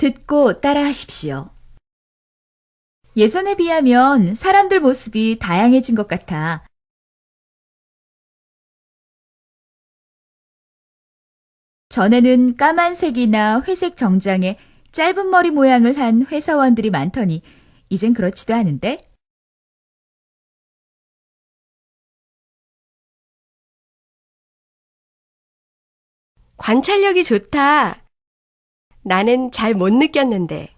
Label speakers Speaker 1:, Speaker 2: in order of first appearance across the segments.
Speaker 1: 듣고 따라하십시오. 예전에 비하면 사람들 모습이 다양해진 것 같아. 전에는 까만색이나 회색 정장에 짧은 머리 모양을 한 회사원들이 많더니 이젠 그렇지도 않은데?
Speaker 2: 관찰력이 좋다. 나는 잘 못 느꼈는데.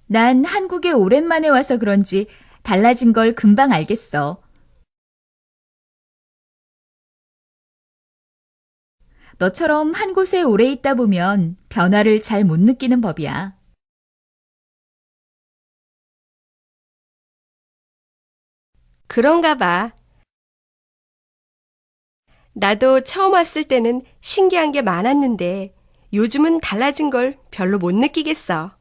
Speaker 1: 난 한국에 오랜만에 와서 그런지 달라진 걸 금방 알겠어. 너처럼 한 곳에 오래 있다 보면 변화를 잘 못 느끼는 법이야.
Speaker 2: 그런가 봐. 나도 처음 왔을 때는 신기한 게 많았는데 요즘은 달라진 걸 별로 못 느끼겠어.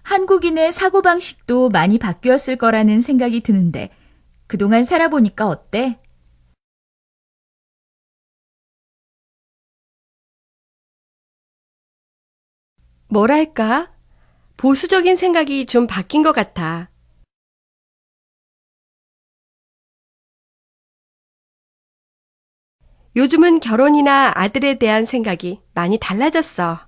Speaker 1: 한국인의 사고방식도 많이 바뀌었을 거라는 생각이 드는데 그동안 살아보니까 어때?
Speaker 2: 뭐랄까? 보수적인 생각이 좀 바뀐 것 같아. 요즘은 결혼이나 아들에 대한 생각이 많이 달라졌어.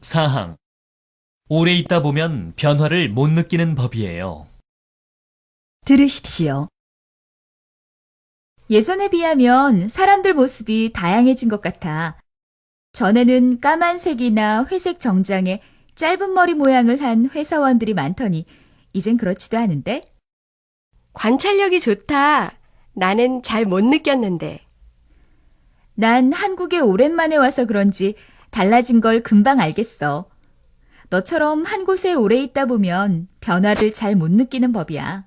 Speaker 3: 사항. 오래 있다 보면 변화를 못 느끼는 법이에요.
Speaker 1: 들으십시오. 예전에 비하면 사람들 모습이 다양해진 것 같아. 전에는 까만색이나 회색 정장에 짧은 머리 모양을 한 회사원들이 많더니 이젠 그렇지도 않은데?
Speaker 2: 관찰력이 좋다. 나는 잘 못 느꼈는데.
Speaker 1: 난 한국에 오랜만에 와서 그런지 달라진 걸 금방 알겠어. 너처럼 한 곳에 오래 있다 보면 변화를 잘 못 느끼는 법이야.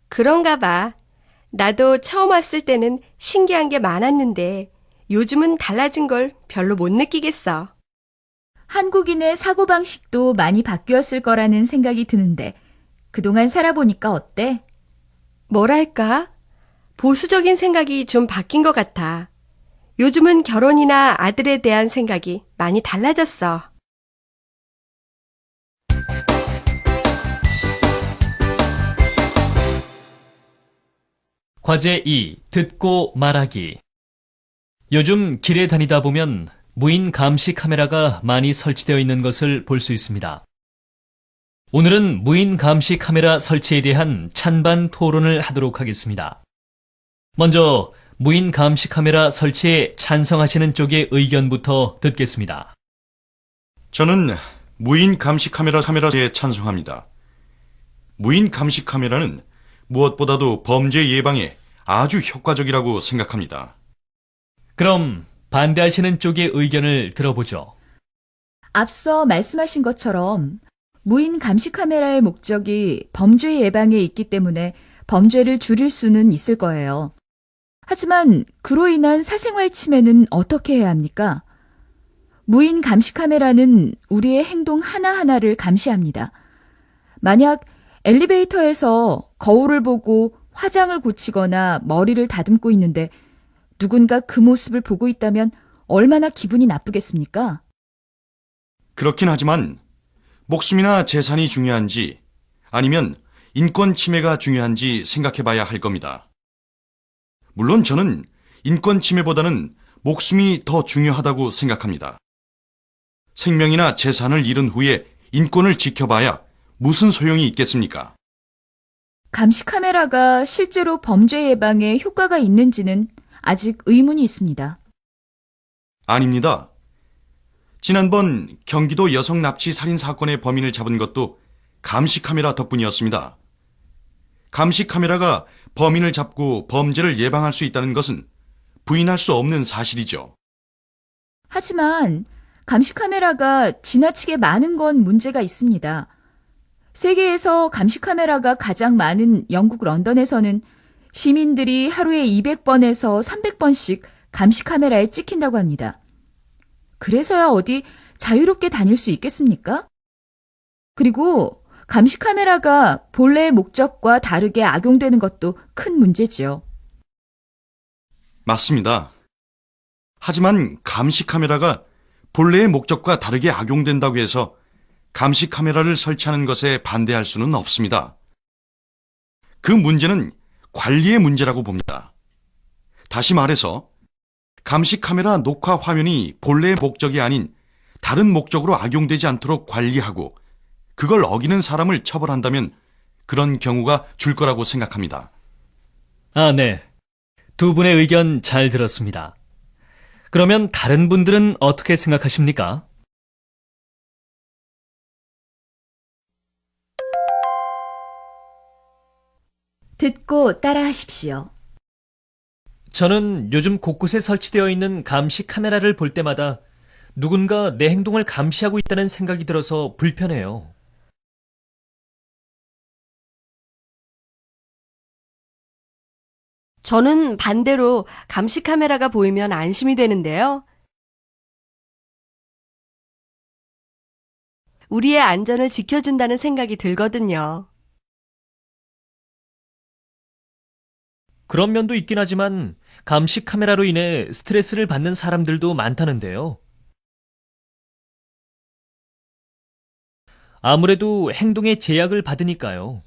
Speaker 2: 그런가 봐. 나도 처음 왔을 때는 신기한 게 많았는데 요즘은 달라진 걸 별로 못 느끼겠어.
Speaker 1: 한국인의 사고방식도 많이 바뀌었을 거라는 생각이 드는데 그동안 살아보니까 어때?
Speaker 2: 뭐랄까? 보수적인 생각이 좀 바뀐 것 같아. 요즘은 결혼이나 아들에 대한 생각이 많이 달라졌어.
Speaker 3: 과제 2. 듣고 말하기. 요즘 길에 다니다 보면 무인 감시 카메라가 많이 설치되어 있는 것을 볼 수 있습니다. 오늘은 무인 감시 카메라 설치에 대한 찬반 토론을 하도록 하겠습니다. 먼저 무인 감시 카메라 설치에 찬성하시는 쪽의 의견부터 듣겠습니다.
Speaker 4: 저는 무인 감시 카메라에 찬성합니다. 무인 감시 카메라는 무엇보다도 범죄 예방에 아주 효과적이라고 생각합니다.
Speaker 3: 그럼 반대하시는 쪽의 의견을 들어보죠.
Speaker 1: 앞서 말씀하신 것처럼 무인 감시 카메라의 목적이 범죄 예방에 있기 때문에 범죄를 줄일 수는 있을 거예요. 하지만 그로 인한 사생활 침해는 어떻게 해야 합니까? 무인 감시 카메라는 우리의 행동 하나하나를 감시합니다. 만약 엘리베이터에서 거울을 보고 화장을 고치거나 머리를 다듬고 있는데 누군가 그 모습을 보고 있다면 얼마나 기분이 나쁘겠습니까?
Speaker 4: 그렇긴 하지만 목숨이나 재산이 중요한지 아니면 인권 침해가 중요한지 생각해 봐야 할 겁니다. 물론 저는 인권 침해보다는 목숨이 더 중요하다고 생각합니다. 생명이나 재산을 잃은 후에 인권을 지켜봐야 무슨 소용이 있겠습니까?
Speaker 1: 감시 카메라가 실제로 범죄 예방에 효과가 있는지는 아직 의문이 있습니다.
Speaker 4: 아닙니다. 지난번 경기도 여성 납치 살인 사건의 범인을 잡은 것도 감시 카메라 덕분이었습니다. 감시 카메라가 범인을 잡고 범죄를 예방할 수 있다는 것은 부인할 수 없는 사실이죠.
Speaker 1: 하지만 감시 카메라가 지나치게 많은 건 문제가 있습니다. 세계에서 감시 카메라가 가장 많은 영국 런던에서는 시민들이 하루에 200번에서 300번씩 감시 카메라에 찍힌다고 합니다. 그래서야 어디 자유롭게 다닐 수 있겠습니까? 그리고 감시 카메라가 본래의 목적과 다르게 악용되는 것도 큰 문제지요.
Speaker 4: 맞습니다. 하지만 감시 카메라가 본래의 목적과 다르게 악용된다고 해서 감시 카메라를 설치하는 것에 반대할 수는 없습니다. 그 문제는 관리의 문제라고 봅니다. 다시 말해서 감시 카메라 녹화 화면이 본래의 목적이 아닌 다른 목적으로 악용되지 않도록 관리하고 그걸 어기는 사람을 처벌한다면 그런 경우가 줄 거라고 생각합니다.
Speaker 3: 아, 네. 두 분의 의견 잘 들었습니다. 그러면 다른 분들은 어떻게 생각하십니까?
Speaker 1: 듣고 따라하십시오.
Speaker 3: 저는 요즘 곳곳에 설치되어 있는 감시 카메라를 볼 때마다 누군가 내 행동을 감시하고 있다는 생각이 들어서 불편해요.
Speaker 2: 저는 반대로 감시 카메라가 보이면 안심이 되는데요. 우리의 안전을 지켜준다는 생각이 들거든요.
Speaker 3: 그런 면도 있긴 하지만 감시 카메라로 인해 스트레스를 받는 사람들도 많다는데요. 아무래도 행동에 제약을 받으니까요.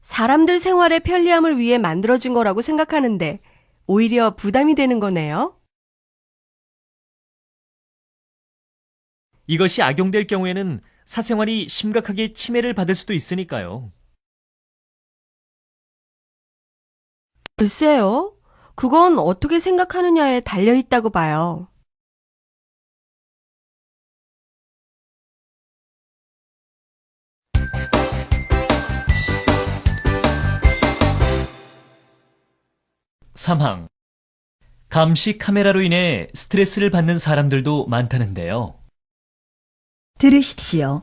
Speaker 2: 사람들 생활의 편리함을 위해 만들어진 거라고 생각하는데 오히려 부담이 되는 거네요.
Speaker 3: 이것이 악용될 경우에는 사생활이 심각하게 침해를 받을 수도 있으니까요.
Speaker 2: 글쎄요. 그건 어떻게 생각하느냐에 달려 있다고 봐요.
Speaker 3: 삼항. 감시 카메라로 인해 스트레스를 받는 사람들도 많다는데요.
Speaker 1: 들으십시오.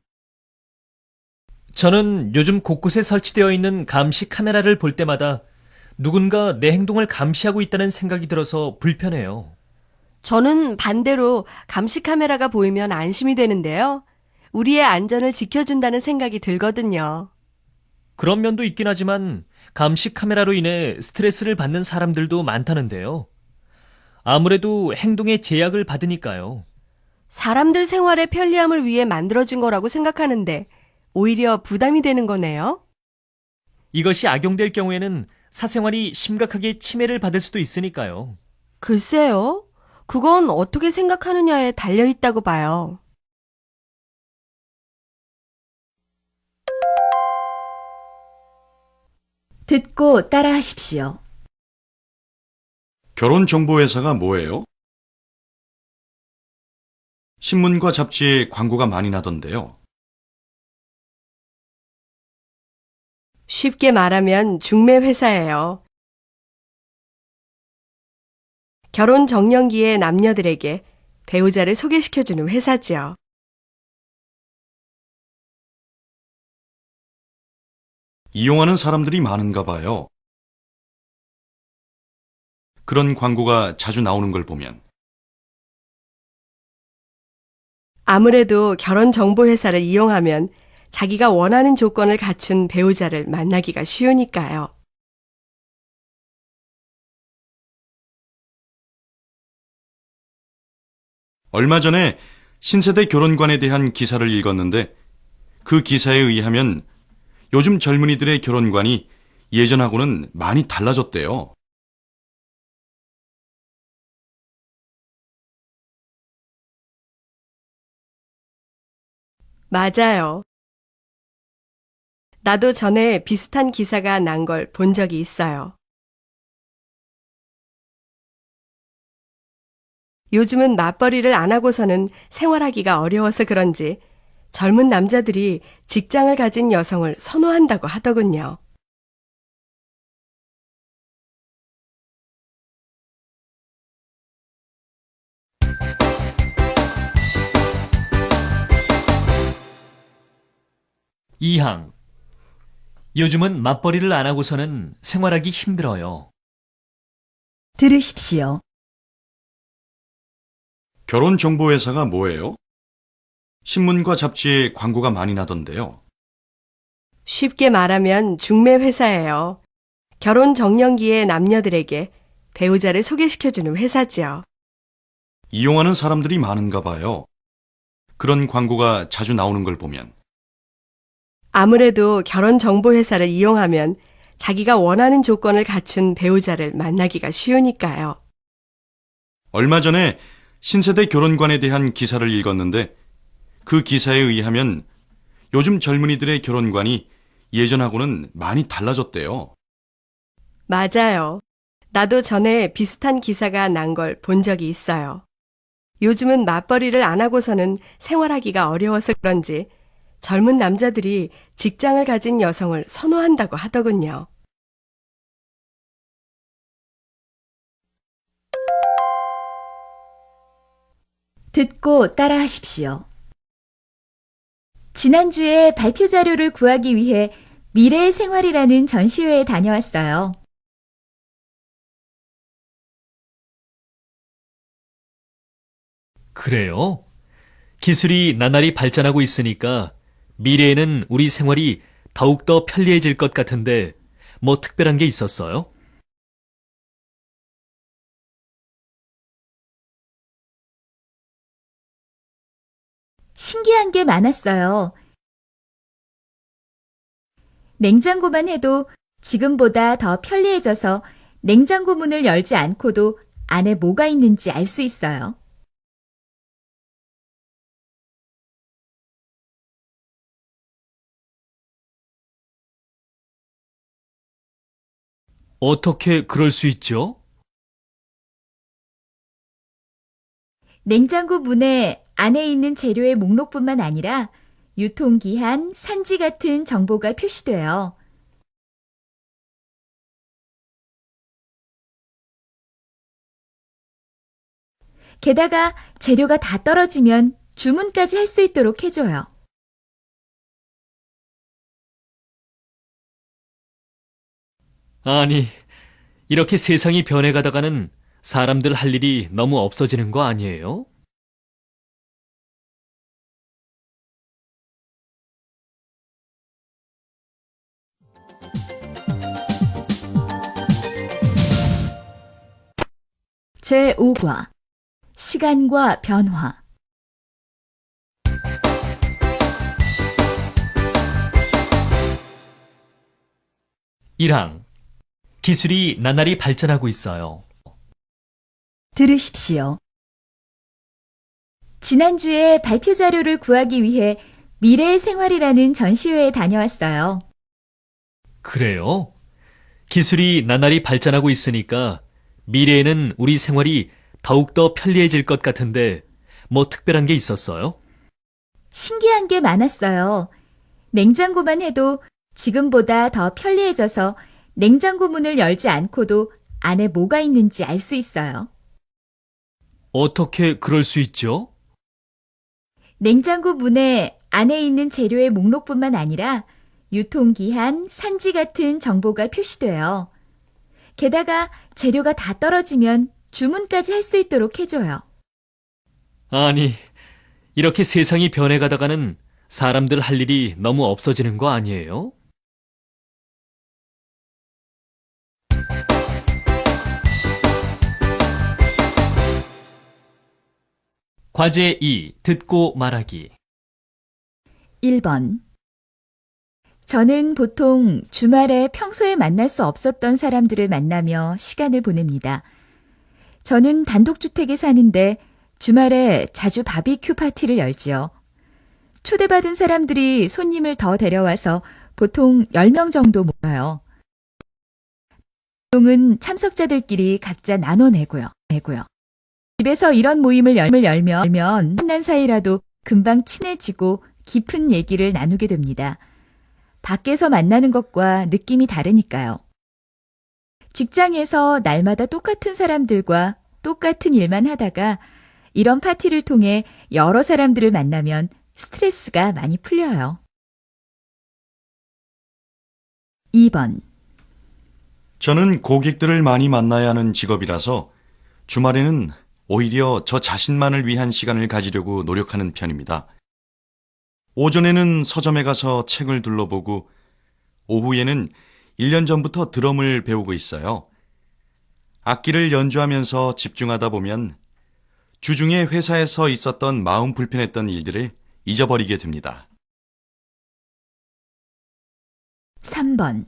Speaker 3: 저는 요즘 곳곳에 설치되어 있는 감시 카메라를 볼 때마다 누군가 내 행동을 감시하고 있다는 생각이 들어서 불편해요.
Speaker 2: 저는 반대로 감시 카메라가 보이면 안심이 되는데요. 우리의 안전을 지켜준다는 생각이 들거든요.
Speaker 3: 그런 면도 있긴 하지만 감시 카메라로 인해 스트레스를 받는 사람들도 많다는데요. 아무래도 행동에 제약을 받으니까요.
Speaker 2: 사람들 생활의 편리함을 위해 만들어진 거라고 생각하는데 오히려 부담이 되는 거네요.
Speaker 3: 이것이 악용될 경우에는 사생활이 심각하게 침해를 받을 수도 있으니까요.
Speaker 2: 글쎄요. 그건 어떻게 생각하느냐에 달려 있다고 봐요.
Speaker 1: 듣고 따라하십시오.
Speaker 4: 결혼정보회사가 뭐예요? 신문과 잡지에 광고가 많이 나던데요.
Speaker 2: 쉽게 말하면 중매 회사예요. 결혼 정년기의 남녀들에게 배우자를 소개시켜주는 회사지요.
Speaker 4: 이용하는 사람들이 많은가 봐요. 그런 광고가 자주 나오는 걸 보면.
Speaker 2: 아무래도 결혼 정보 회사를 이용하면 자기가 원하는 조건을 갖춘 배우자를 만나기가 쉬우니까요.
Speaker 4: 얼마 전에 신세대 결혼관에 대한 기사를 읽었는데 그 기사에 의하면 요즘 젊은이들의 결혼관이 예전하고는 많이 달라졌대요.
Speaker 2: 맞아요. 나도 전에 비슷한 기사가 난 걸 본 적이 있어요. 요즘은 맞벌이를 안 하고서는 생활하기가 어려워서 그런지 젊은 남자들이 직장을 가진 여성을 선호한다고 하더군요.
Speaker 3: 이항. 요즘은 맞벌이를 안 하고서는 생활하기 힘들어요.
Speaker 1: 들으십시오.
Speaker 4: 결혼정보회사가 뭐예요? 신문과 잡지에 광고가 많이 나던데요.
Speaker 2: 쉽게 말하면 중매 회사예요. 결혼 정년기의 남녀들에게 배우자를 소개시켜주는 회사지요.
Speaker 4: 이용하는 사람들이 많은가 봐요. 그런 광고가 자주 나오는 걸 보면.
Speaker 2: 아무래도 결혼 정보 회사를 이용하면 자기가 원하는 조건을 갖춘 배우자를 만나기가 쉬우니까요.
Speaker 4: 얼마 전에 신세대 결혼관에 대한 기사를 읽었는데 그 기사에 의하면 요즘 젊은이들의 결혼관이 예전하고는 많이 달라졌대요.
Speaker 2: 맞아요. 나도 전에 비슷한 기사가 난 걸 본 적이 있어요. 요즘은 맞벌이를 안 하고서는 생활하기가 어려워서 그런지 젊은 남자들이 직장을 가진 여성을 선호한다고 하더군요.
Speaker 1: 듣고 따라하십시오. 지난주에 발표 자료를 구하기 위해 미래의 생활이라는 전시회에 다녀왔어요.
Speaker 3: 그래요? 기술이 나날이 발전하고 있으니까 미래에는 우리 생활이 더욱더 편리해질 것 같은데 뭐 특별한 게 있었어요?
Speaker 1: 신기한 게 많았어요. 냉장고만 해도 지금보다 더 편리해져서 냉장고 문을 열지 않고도 안에 뭐가 있는지 알 수 있어요.
Speaker 3: 어떻게 그럴 수 있죠?
Speaker 1: 냉장고 문에 안에 있는 재료의 목록뿐만 아니라 유통기한, 산지 같은 정보가 표시돼요. 게다가 재료가 다 떨어지면 주문까지 할 수 있도록 해줘요.
Speaker 3: 아니, 이렇게 세상이 변해가다가는 사람들 할 일이 너무 없어지는 거 아니에요?
Speaker 1: 제5과 시간과 변화
Speaker 3: 1항 기술이 나날이 발전하고 있어요.
Speaker 1: 들으십시오. 지난주에 발표 자료를 구하기 위해 미래의 생활이라는 전시회에 다녀왔어요.
Speaker 3: 그래요? 기술이 나날이 발전하고 있으니까 미래에는 우리 생활이 더욱더 편리해질 것 같은데 뭐 특별한 게 있었어요?
Speaker 1: 신기한 게 많았어요. 냉장고만 해도 지금보다 더 편리해져서 냉장고 문을 열지 않고도 안에 뭐가 있는지 알 수 있어요.
Speaker 3: 어떻게 그럴 수 있죠?
Speaker 1: 냉장고 문에 안에 있는 재료의 목록뿐만 아니라 유통기한, 산지 같은 정보가 표시돼요. 게다가 재료가 다 떨어지면 주문까지 할 수 있도록 해줘요.
Speaker 3: 아니, 이렇게 세상이 변해가다가는 사람들 할 일이 너무 없어지는 거 아니에요? 과제 2. 듣고 말하기
Speaker 1: 1번. 저는 보통 주말에 평소에 만날 수 없었던 사람들을 만나며 시간을 보냅니다. 저는 단독주택에 사는데 주말에 자주 바비큐 파티를 열지요. 초대받은 사람들이 손님을 더 데려와서 보통 10명 정도 모여요. 보통은 참석자들끼리 각자 나눠내고요. 집에서 이런 모임을 열면 만난 사이라도 금방 친해지고 깊은 얘기를 나누게 됩니다. 밖에서 만나는 것과 느낌이 다르니까요. 직장에서 날마다 똑같은 사람들과 똑같은 일만 하다가 이런 파티를 통해 여러 사람들을 만나면 스트레스가 많이 풀려요. 2번.
Speaker 4: 저는 고객들을 많이 만나야 하는 직업이라서 주말에는 오히려 저 자신만을 위한 시간을 가지려고 노력하는 편입니다. 오전에는 서점에 가서 책을 둘러보고 오후에는 1년 전부터 드럼을 배우고 있어요. 악기를 연주하면서 집중하다 보면 주중에 회사에서 있었던 마음 불편했던 일들을 잊어버리게 됩니다.
Speaker 1: 3번.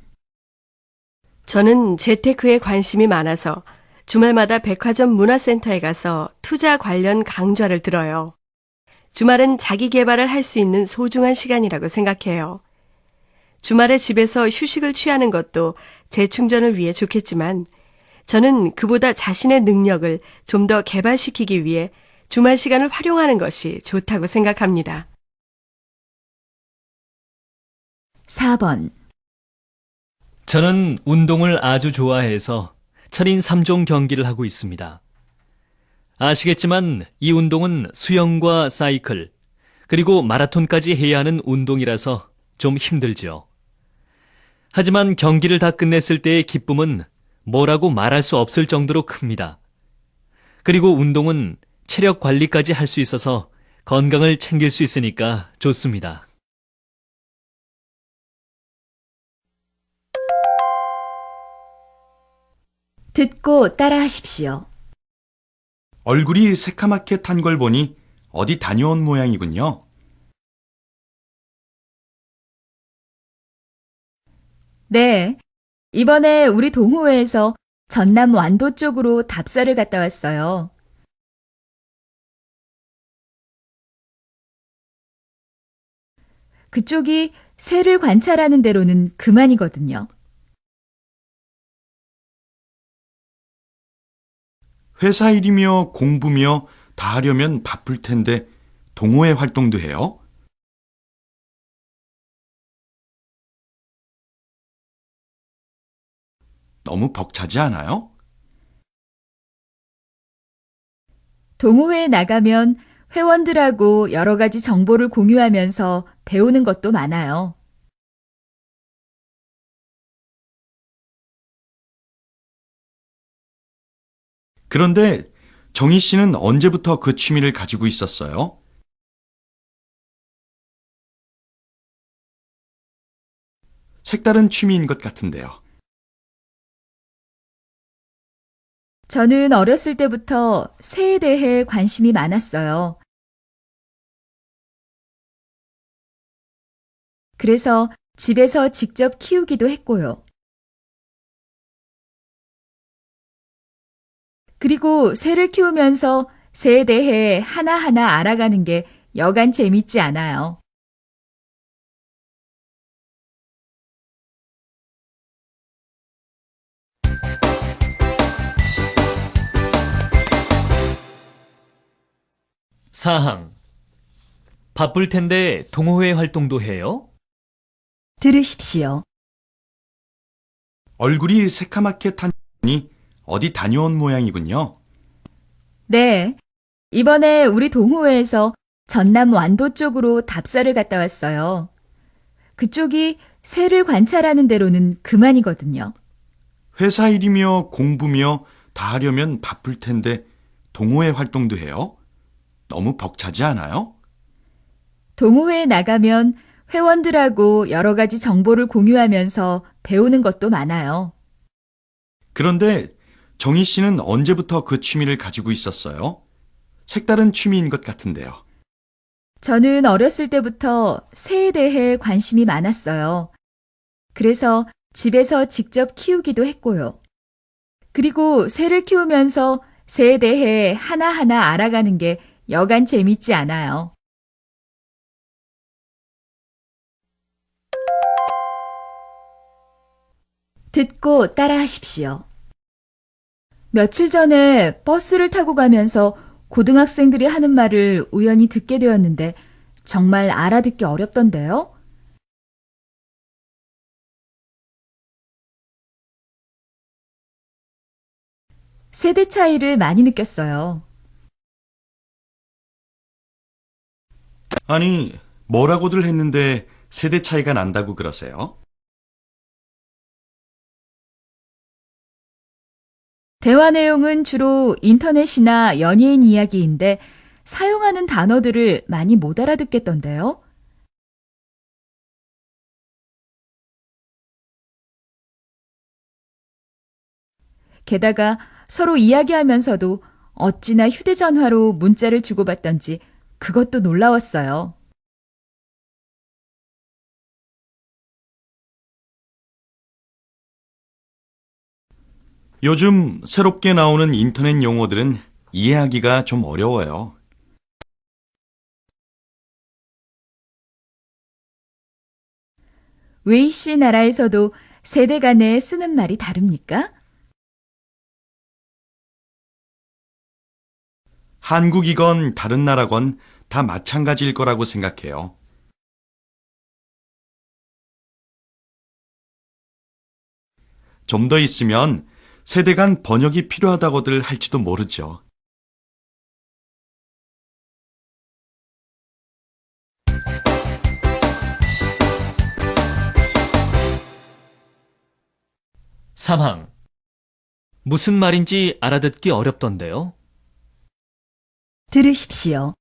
Speaker 2: 저는 재테크에 관심이 많아서 주말마다 백화점 문화센터에 가서 투자 관련 강좌를 들어요. 주말은 자기 개발을 할 수 있는 소중한 시간이라고 생각해요. 주말에 집에서 휴식을 취하는 것도 재충전을 위해 좋겠지만 저는 그보다 자신의 능력을 좀 더 개발시키기 위해 주말 시간을 활용하는 것이 좋다고 생각합니다.
Speaker 1: 4번.
Speaker 3: 저는 운동을 아주 좋아해서 철인 3종 경기를 하고 있습니다. 아시겠지만 이 운동은 수영과 사이클, 그리고 마라톤까지 해야 하는 운동이라서 좀 힘들죠. 하지만 경기를 다 끝냈을 때의 기쁨은 뭐라고 말할 수 없을 정도로 큽니다. 그리고 운동은 체력 관리까지 할 수 있어서 건강을 챙길 수 있으니까 좋습니다.
Speaker 1: 듣고 따라하십시오.
Speaker 4: 얼굴이 새카맣게 탄 걸 보니 어디 다녀온 모양이군요.
Speaker 1: 네. 이번에 우리 동호회에서 전남 완도 쪽으로 답사를 갔다 왔어요. 그쪽이 새를 관찰하는 대로는 그만이거든요.
Speaker 4: 회사 일이며 공부며 다 하려면 바쁠 텐데 동호회 활동도 해요? 너무 벅차지 않아요?
Speaker 1: 동호회에 나가면 회원들하고 여러 가지 정보를 공유하면서 배우는 것도 많아요.
Speaker 4: 그런데 정희 씨는 언제부터 그 취미를 가지고 있었어요? 색다른 취미인 것 같은데요.
Speaker 1: 저는 어렸을 때부터 새에 대해 관심이 많았어요. 그래서 집에서 직접 키우기도 했고요. 그리고 새를 키우면서 새에 대해 하나하나 알아가는 게 여간 재밌지 않아요.
Speaker 3: 사항. 바쁠 텐데 동호회 활동도 해요?
Speaker 1: 들으십시오.
Speaker 4: 얼굴이 새카맣게 탄니 어디 다녀온 모양이군요.
Speaker 1: 네. 이번에 우리 동호회에서 전남 완도 쪽으로 답사를 갔다 왔어요. 그쪽이 새를 관찰하는 대로는 그만이거든요.
Speaker 4: 회사 일이며 공부며 다 하려면 바쁠 텐데 동호회 활동도 해요? 너무 벅차지 않아요?
Speaker 1: 동호회에 나가면 회원들하고 여러 가지 정보를 공유하면서 배우는 것도 많아요.
Speaker 4: 그런데 정희 씨는 언제부터 그 취미를 가지고 있었어요? 색다른 취미인 것 같은데요.
Speaker 1: 저는 어렸을 때부터 새에 대해 관심이 많았어요. 그래서 집에서 직접 키우기도 했고요. 그리고 새를 키우면서 새에 대해 하나하나 알아가는 게 여간 재밌지 않아요. 듣고 따라하십시오. 며칠 전에 버스를 타고 가면서 고등학생들이 하는 말을 우연히 듣게 되었는데 정말 알아듣기 어렵던데요? 세대 차이를 많이 느꼈어요.
Speaker 4: 아니, 뭐라고들 했는데 세대 차이가 난다고 그러세요?
Speaker 1: 대화 내용은 주로 인터넷이나 연예인 이야기인데 사용하는 단어들을 많이 못 알아듣겠던데요. 게다가 서로 이야기하면서도 어찌나 휴대전화로 문자를 주고받던지 그것도 놀라웠어요.
Speaker 4: 요즘 새롭게 나오는 인터넷 용어들은 이해하기가 좀 어려워요.
Speaker 1: 웨이 씨 나라에서도 세대 간에 쓰는 말이 다릅니까?
Speaker 4: 한국이건 다른 나라건 다 마찬가지일 거라고 생각해요. 좀 더 있으면 세대 간 번역이 필요하다고들 할지도 모르죠.
Speaker 3: 삼항. 무슨 말인지 알아듣기 어렵던데요.
Speaker 1: 들으십시오.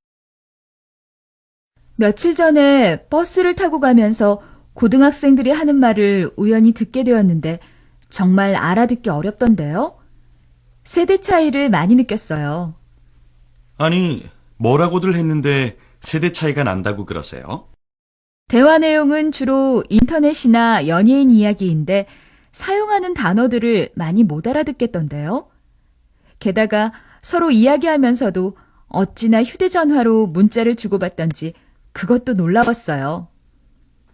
Speaker 1: 며칠 전에 버스를 타고 가면서 고등학생들이 하는 말을 우연히 듣게 되었는데 정말 알아듣기 어렵던데요. 세대 차이를 많이 느꼈어요.
Speaker 4: 아니, 뭐라고들 했는데 세대 차이가 난다고 그러세요?
Speaker 1: 대화 내용은 주로 인터넷이나 연예인 이야기인데 사용하는 단어들을 많이 못 알아듣겠던데요. 게다가 서로 이야기하면서도 어찌나 휴대전화로 문자를 주고받던지 그것도 놀라웠어요.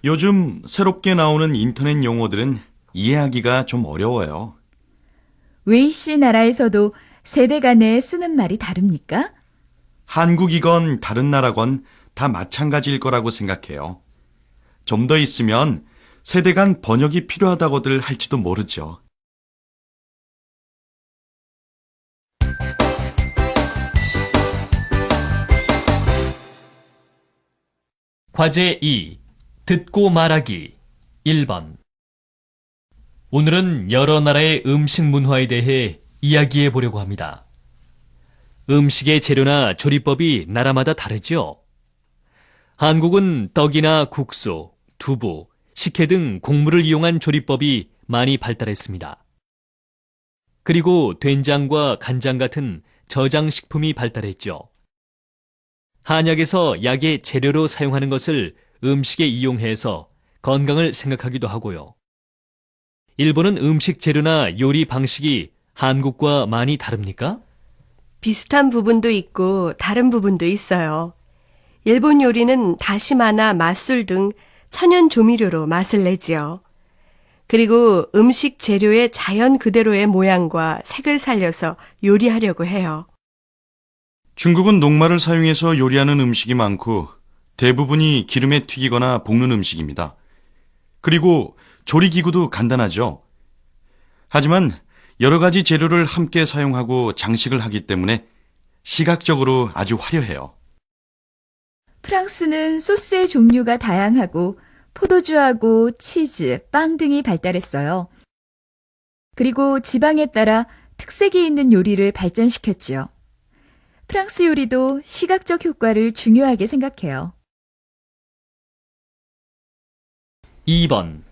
Speaker 4: 요즘 새롭게 나오는 인터넷 용어들은 이해하기가 좀 어려워요.
Speaker 1: 웨이 씨 나라에서도 세대 간에 쓰는 말이 다릅니까?
Speaker 4: 한국이건 다른 나라건 다 마찬가지일 거라고 생각해요. 좀 더 있으면 세대 간 번역이 필요하다고들 할지도 모르죠.
Speaker 3: 과제 2. 듣고 말하기 1번. 오늘은 여러 나라의 음식 문화에 대해 이야기해 보려고 합니다. 음식의 재료나 조리법이 나라마다 다르죠? 한국은 떡이나 국수, 두부, 식혜 등 곡물을 이용한 조리법이 많이 발달했습니다. 그리고 된장과 간장 같은 저장식품이 발달했죠. 한약에서 약의 재료로 사용하는 것을 음식에 이용해서 건강을 생각하기도 하고요. 일본은 음식 재료나 요리 방식이 한국과 많이 다릅니까?
Speaker 2: 비슷한 부분도 있고 다른 부분도 있어요. 일본 요리는 다시마나 맛술 등 천연 조미료로 맛을 내지요. 그리고 음식 재료의 자연 그대로의 모양과 색을 살려서 요리하려고 해요.
Speaker 4: 중국은 녹말을 사용해서 요리하는 음식이 많고 대부분이 기름에 튀기거나 볶는 음식입니다. 그리고 조리기구도 간단하죠. 하지만 여러 가지 재료를 함께 사용하고 장식을 하기 때문에 시각적으로 아주 화려해요.
Speaker 1: 프랑스는 소스의 종류가 다양하고 포도주하고 치즈, 빵 등이 발달했어요. 그리고 지방에 따라 특색이 있는 요리를 발전시켰지요. 프랑스 요리도 시각적 효과를 중요하게 생각해요.
Speaker 3: 2번.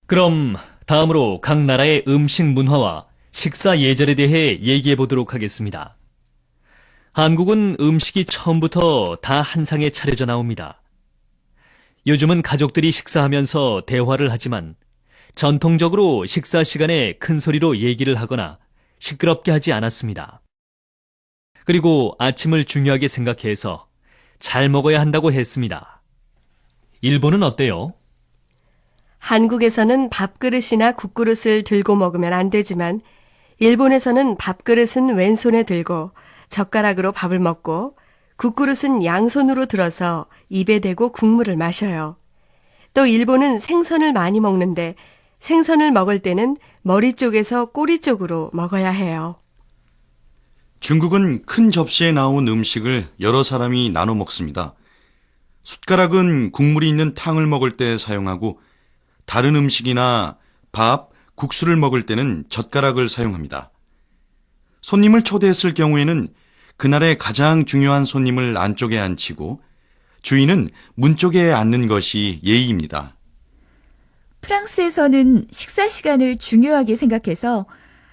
Speaker 3: 그럼 다음으로 각 나라의 음식 문화와 식사 예절에 대해 얘기해 보도록 하겠습니다. 한국은 음식이 처음부터 다 한 상에 차려져 나옵니다. 요즘은 가족들이 식사하면서 대화를 하지만 전통적으로 식사 시간에 큰 소리로 얘기를 하거나 시끄럽게 하지 않았습니다. 그리고 아침을 중요하게 생각해서 잘 먹어야 한다고 했습니다. 일본은 어때요?
Speaker 2: 한국에서는 밥그릇이나 국그릇을 들고 먹으면 안 되지만 일본에서는 밥그릇은 왼손에 들고 젓가락으로 밥을 먹고 국그릇은 양손으로 들어서 입에 대고 국물을 마셔요. 또 일본은 생선을 많이 먹는데 생선을 먹을 때는 머리 쪽에서 꼬리 쪽으로 먹어야 해요.
Speaker 4: 중국은 큰 접시에 나온 음식을 여러 사람이 나눠 먹습니다. 숟가락은 국물이 있는 탕을 먹을 때 사용하고 다른 음식이나 밥, 국수를 먹을 때는 젓가락을 사용합니다. 손님을 초대했을 경우에는 그날의 가장 중요한 손님을 안쪽에 앉히고 주인은 문 쪽에 앉는 것이 예의입니다.
Speaker 1: 프랑스에서는 식사 시간을 중요하게 생각해서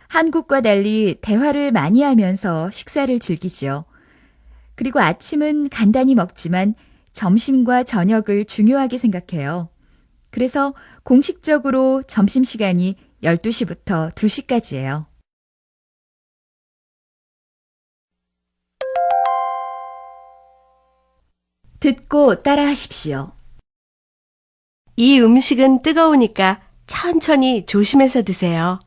Speaker 1: 한국과 달리 대화를 많이 하면서 식사를 즐기지요. 그리고 아침은 간단히 먹지만 점심과 저녁을 중요하게 생각해요. 그래서 공식적으로 점심시간이 12시부터 2시까지예요. 듣고 따라하십시오.
Speaker 2: 이 음식은 뜨거우니까 천천히 조심해서 드세요.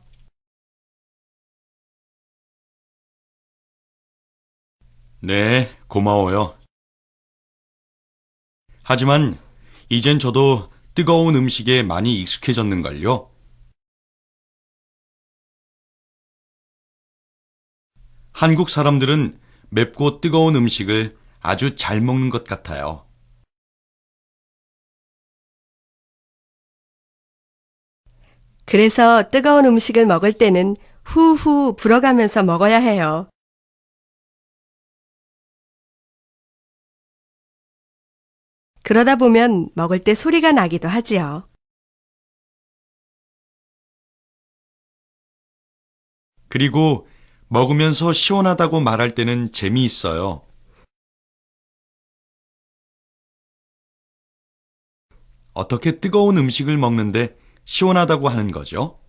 Speaker 4: 네, 고마워요. 하지만 이젠 저도 뜨거운 음식에 많이 익숙해졌는걸요. 한국 사람들은 맵고 뜨거운 음식을 아주 잘 먹는 것 같아요.
Speaker 2: 그래서 뜨거운 음식을 먹을 때는 후후 불어가면서 먹어야 해요. 그러다 보면 먹을 때 소리가 나기도 하지요.
Speaker 4: 그리고 먹으면서 시원하다고 말할 때는 재미있어요. 어떻게 뜨거운 음식을 먹는데 시원하다고 하는 거죠?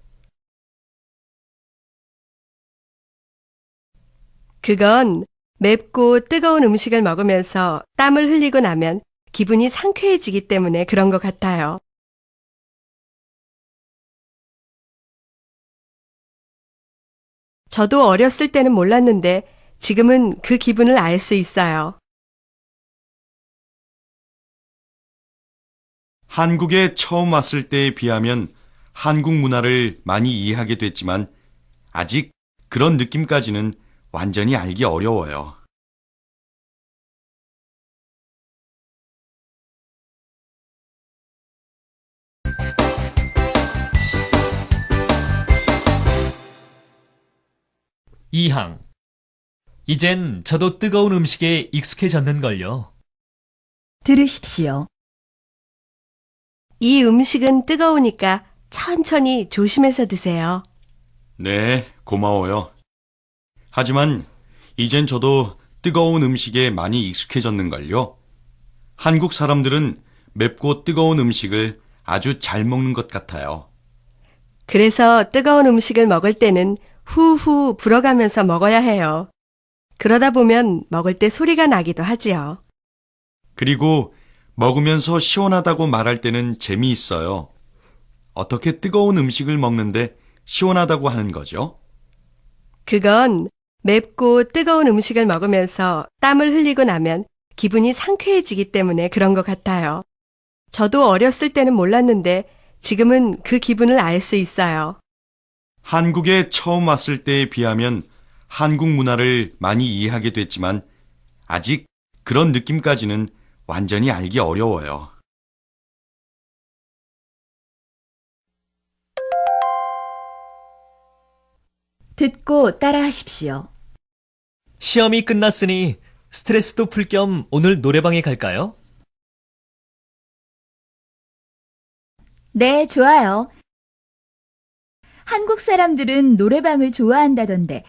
Speaker 2: 그건 맵고 뜨거운 음식을 먹으면서 땀을 흘리고 나면 기분이 상쾌해지기 때문에 그런 것 같아요. 저도 어렸을 때는 몰랐는데 지금은 그 기분을 알 수 있어요.
Speaker 4: 한국에 처음 왔을 때에 비하면 한국 문화를 많이 이해하게 됐지만 아직 그런 느낌까지는 완전히 알기 어려워요.
Speaker 3: 이항. 이젠 저도 뜨거운 음식에 익숙해졌는걸요.
Speaker 1: 들으십시오.
Speaker 2: 이 음식은 뜨거우니까 천천히 조심해서 드세요.
Speaker 4: 네, 고마워요. 하지만 이젠 저도 뜨거운 음식에 많이 익숙해졌는걸요. 한국 사람들은 맵고 뜨거운 음식을 아주 잘 먹는 것 같아요.
Speaker 2: 그래서 뜨거운 음식을 먹을 때는 후후 불어가면서 먹어야 해요. 그러다 보면 먹을 때 소리가 나기도 하지요.
Speaker 4: 그리고 먹으면서 시원하다고 말할 때는 재미있어요. 어떻게 뜨거운 음식을 먹는데 시원하다고 하는 거죠?
Speaker 2: 그건 맵고 뜨거운 음식을 먹으면서 땀을 흘리고 나면 기분이 상쾌해지기 때문에 그런 것 같아요. 저도 어렸을 때는 몰랐는데 지금은 그 기분을 알 수 있어요.
Speaker 4: 한국에 처음 왔을 때에 비하면 한국 문화를 많이 이해하게 됐지만 아직 그런 느낌까지는 완전히 알기 어려워요.
Speaker 1: 듣고 따라하십시오.
Speaker 3: 시험이 끝났으니 스트레스도 풀 겸 오늘 노래방에 갈까요?
Speaker 1: 네, 좋아요. 한국 사람들은 노래방을 좋아한다던데,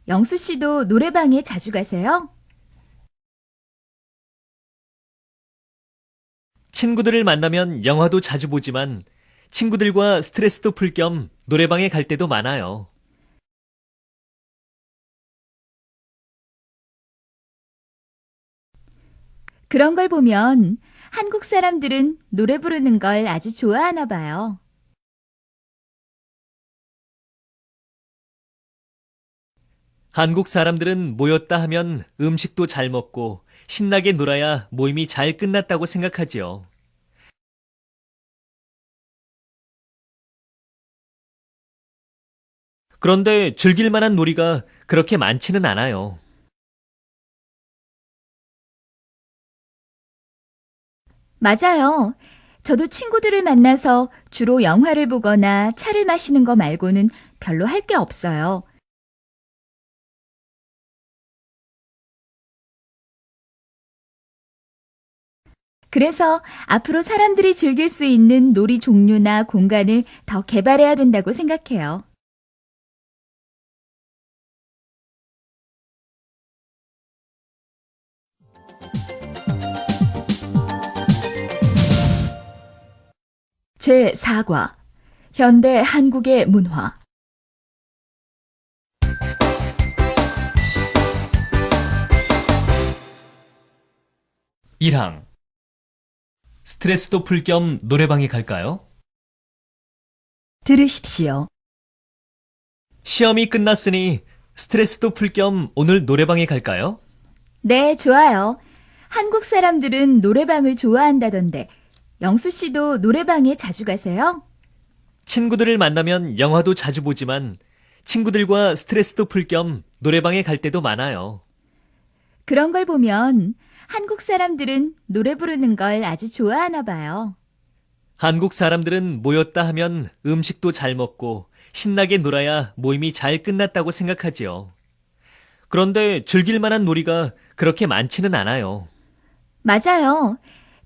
Speaker 1: 영수 씨도 노래방에 자주 가세요?
Speaker 3: 친구들을 만나면 영화도 자주 보지만 친구들과 스트레스도 풀 겸 노래방에 갈 때도 많아요.
Speaker 1: 그런 걸 보면 한국 사람들은 노래 부르는 걸 아주 좋아하나 봐요.
Speaker 3: 한국 사람들은 모였다 하면 음식도 잘 먹고 신나게 놀아야 모임이 잘 끝났다고 생각하지요. 그런데 즐길 만한 놀이가 그렇게 많지는 않아요.
Speaker 1: 맞아요. 저도 친구들을 만나서 주로 영화를 보거나 차를 마시는 거 말고는 별로 할 게 없어요. 그래서 앞으로 사람들이 즐길 수 있는 놀이 종류나 공간을 더 개발해야 된다고 생각해요. 제4과 현대 한국의 문화
Speaker 3: 1항 스트레스도 풀 겸 노래방에 갈까요?
Speaker 1: 들으십시오.
Speaker 3: 시험이 끝났으니 스트레스도 풀 겸 오늘 노래방에 갈까요?
Speaker 1: 네, 좋아요. 한국 사람들은 노래방을 좋아한다던데 영수 씨도 노래방에 자주 가세요?
Speaker 3: 친구들을 만나면 영화도 자주 보지만 친구들과 스트레스도 풀 겸 노래방에 갈 때도 많아요.
Speaker 1: 그런 걸 보면 한국 사람들은 노래 부르는 걸 아주 좋아하나 봐요.
Speaker 3: 한국 사람들은 모였다 하면 음식도 잘 먹고 신나게 놀아야 모임이 잘 끝났다고 생각하지요. 그런데 즐길 만한 놀이가 그렇게 많지는 않아요.
Speaker 1: 맞아요.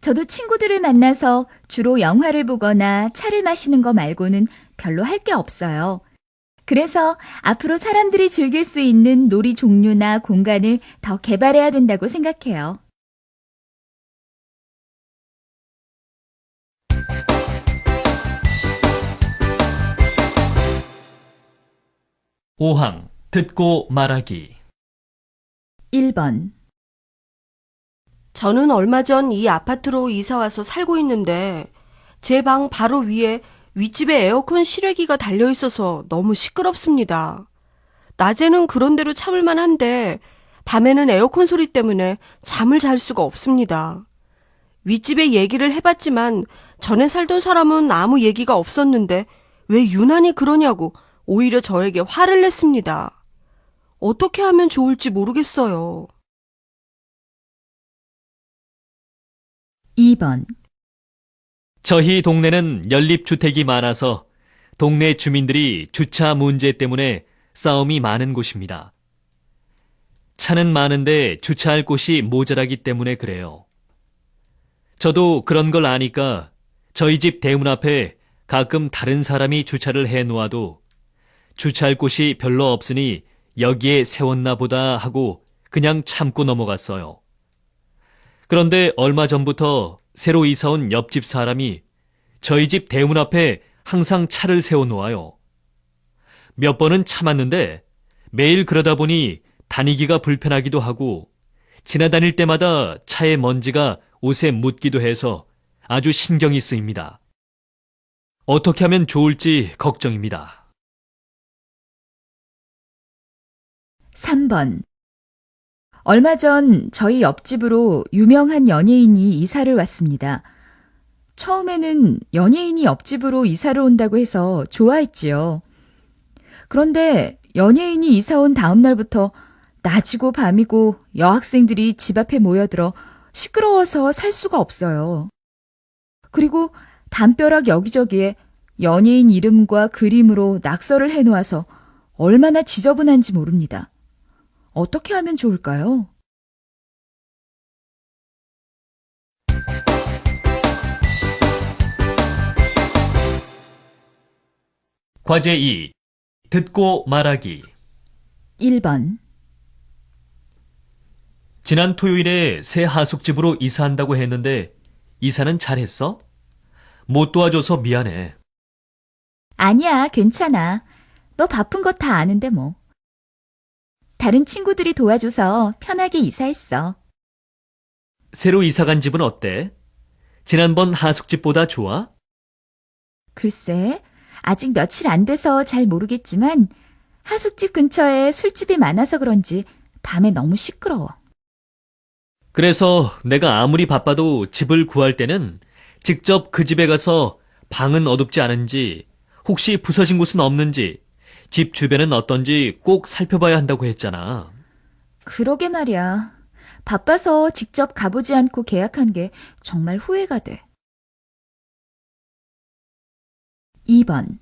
Speaker 1: 저도 친구들을 만나서 주로 영화를 보거나 차를 마시는 거 말고는 별로 할 게 없어요. 그래서 앞으로 사람들이 즐길 수 있는 놀이 종류나 공간을 더 개발해야 된다고 생각해요.
Speaker 3: 오항 듣고 말하기
Speaker 1: 1번.
Speaker 2: 저는 얼마 전 이 아파트로 이사 와서 살고 있는데 제 방 바로 위에 윗집에 에어컨 실외기가 달려 있어서 너무 시끄럽습니다. 낮에는 그런 대로 참을 만한데 밤에는 에어컨 소리 때문에 잠을 잘 수가 없습니다. 윗집에 얘기를 해봤지만 전에 살던 사람은 아무 얘기가 없었는데 왜 유난히 그러냐고 오히려 저에게 화를 냈습니다. 어떻게 하면 좋을지 모르겠어요.
Speaker 1: 2번.
Speaker 3: 저희 동네는 연립주택이 많아서 동네 주민들이 주차 문제 때문에 싸움이 많은 곳입니다. 차는 많은데 주차할 곳이 모자라기 때문에 그래요. 저도 그런 걸 아니까 저희 집 대문 앞에 가끔 다른 사람이 주차를 해 놓아도 주차할 곳이 별로 없으니 여기에 세웠나 보다 하고 그냥 참고 넘어갔어요. 그런데 얼마 전부터 새로 이사 온 옆집 사람이 저희 집 대문 앞에 항상 차를 세워놓아요. 몇 번은 참았는데 매일 그러다 보니 다니기가 불편하기도 하고 지나다닐 때마다 차에 먼지가 옷에 묻기도 해서 아주 신경이 쓰입니다. 어떻게 하면 좋을지 걱정입니다.
Speaker 1: 3번. 얼마 전 저희 옆집으로 유명한 연예인이 이사를 왔습니다. 처음에는 연예인이 옆집으로 이사를 온다고 해서 좋아했지요. 그런데 연예인이 이사 온 다음 날부터 낮이고 밤이고 여학생들이 집 앞에 모여들어 시끄러워서 살 수가 없어요. 그리고 담벼락 여기저기에 연예인 이름과 그림으로 낙서를 해놓아서 얼마나 지저분한지 모릅니다. 어떻게 하면 좋을까요?
Speaker 3: 과제 2. 듣고 말하기
Speaker 1: 1번.
Speaker 3: 지난 토요일에 새 하숙집으로 이사한다고 했는데 이사는 잘했어? 못 도와줘서 미안해.
Speaker 1: 아니야, 괜찮아. 너 바쁜 거 다 아는데 뭐. 다른 친구들이 도와줘서 편하게 이사했어.
Speaker 3: 새로 이사 간 집은 어때? 지난번 하숙집보다 좋아?
Speaker 1: 글쎄, 아직 며칠 안 돼서 잘 모르겠지만 하숙집 근처에 술집이 많아서 그런지 밤에 너무 시끄러워.
Speaker 3: 그래서 내가 아무리 바빠도 집을 구할 때는 직접 그 집에 가서 방은 어둡지 않은지, 혹시 부서진 곳은 없는지, 집 주변은 어떤지 꼭 살펴봐야 한다고 했잖아.
Speaker 1: 그러게 말이야. 바빠서 직접 가보지 않고 계약한 게 정말 후회가 돼. 2번.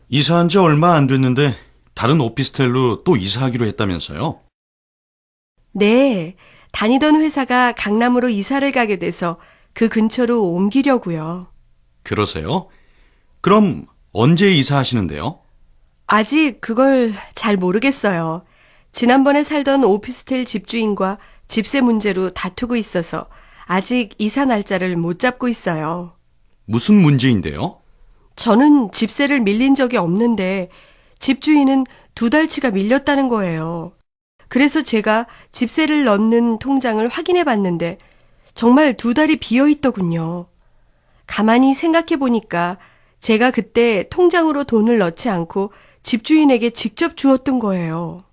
Speaker 4: 이사한 지 얼마 안 됐는데 다른 오피스텔로 또 이사하기로 했다면서요?
Speaker 2: 네, 다니던 회사가 강남으로 이사를 가게 돼서 그 근처로 옮기려고요.
Speaker 4: 그러세요? 그럼 언제 이사하시는데요?
Speaker 2: 아직 그걸 잘 모르겠어요. 지난번에 살던 오피스텔 집주인과 집세 문제로 다투고 있어서 아직 이사 날짜를 못 잡고 있어요.
Speaker 4: 무슨 문제인데요?
Speaker 2: 저는 집세를 밀린 적이 없는데 집주인은 2달치가 밀렸다는 거예요. 그래서 제가 집세를 넣는 통장을 확인해 봤는데 정말 2달이 비어 있더군요. 가만히 생각해 보니까 제가 그때 통장으로 돈을 넣지 않고 집주인에게 직접 주었던 거예요.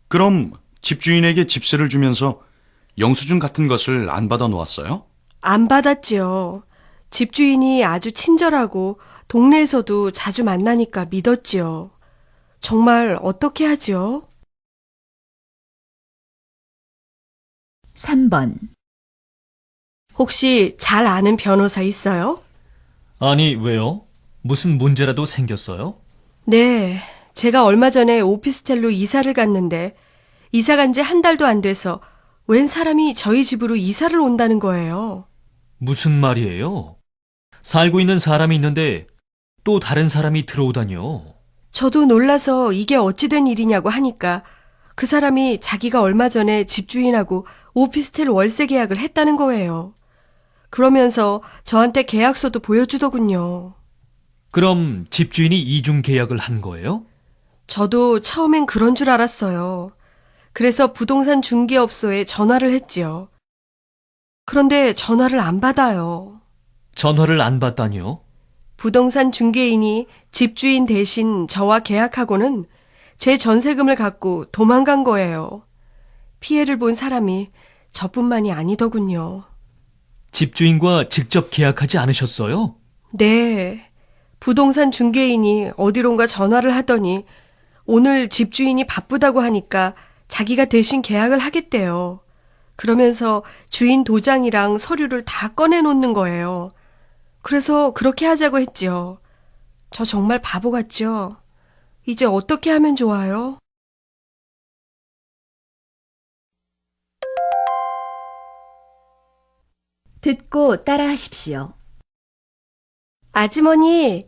Speaker 4: 그럼 집주인에게 집세를 주면서 영수증 같은 것을 안 받아 놓았어요?
Speaker 2: 안 받았지요. 집주인이 아주 친절하고 동네에서도 자주 만나니까 믿었지요. 정말 어떻게 하지요?
Speaker 1: 3번.
Speaker 2: 혹시 잘 아는 변호사 있어요?
Speaker 3: 아니, 왜요? 무슨 문제라도 생겼어요?
Speaker 2: 네, 제가 얼마 전에 오피스텔로 이사를 갔는데 이사 간 지 1달도 안 돼서 웬 사람이 저희 집으로 이사를 온다는 거예요.
Speaker 3: 무슨 말이에요? 살고 있는 사람이 있는데 또 다른 사람이 들어오다니요.
Speaker 2: 저도 놀라서 이게 어찌된 일이냐고 하니까 그 사람이 자기가 얼마 전에 집주인하고 오피스텔 월세 계약을 했다는 거예요. 그러면서 저한테 계약서도 보여주더군요.
Speaker 3: 그럼 집주인이 이중 계약을 한 거예요?
Speaker 2: 저도 처음엔 그런 줄 알았어요. 그래서 부동산 중개업소에 전화를 했지요. 그런데 전화를 안 받아요.
Speaker 3: 전화를 안 받다니요?
Speaker 2: 부동산 중개인이 집주인 대신 저와 계약하고는 제 전세금을 갖고 도망간 거예요. 피해를 본 사람이 저뿐만이 아니더군요.
Speaker 3: 집주인과 직접 계약하지 않으셨어요?
Speaker 2: 네. 부동산 중개인이 어디론가 전화를 하더니 오늘 집주인이 바쁘다고 하니까 자기가 대신 계약을 하겠대요. 그러면서 주인 도장이랑 서류를 다 꺼내놓는 거예요. 그래서 그렇게 하자고 했지요. 저 정말 바보 같죠? 이제 어떻게 하면 좋아요?
Speaker 1: 듣고 따라 하십시오.
Speaker 2: 아주머니,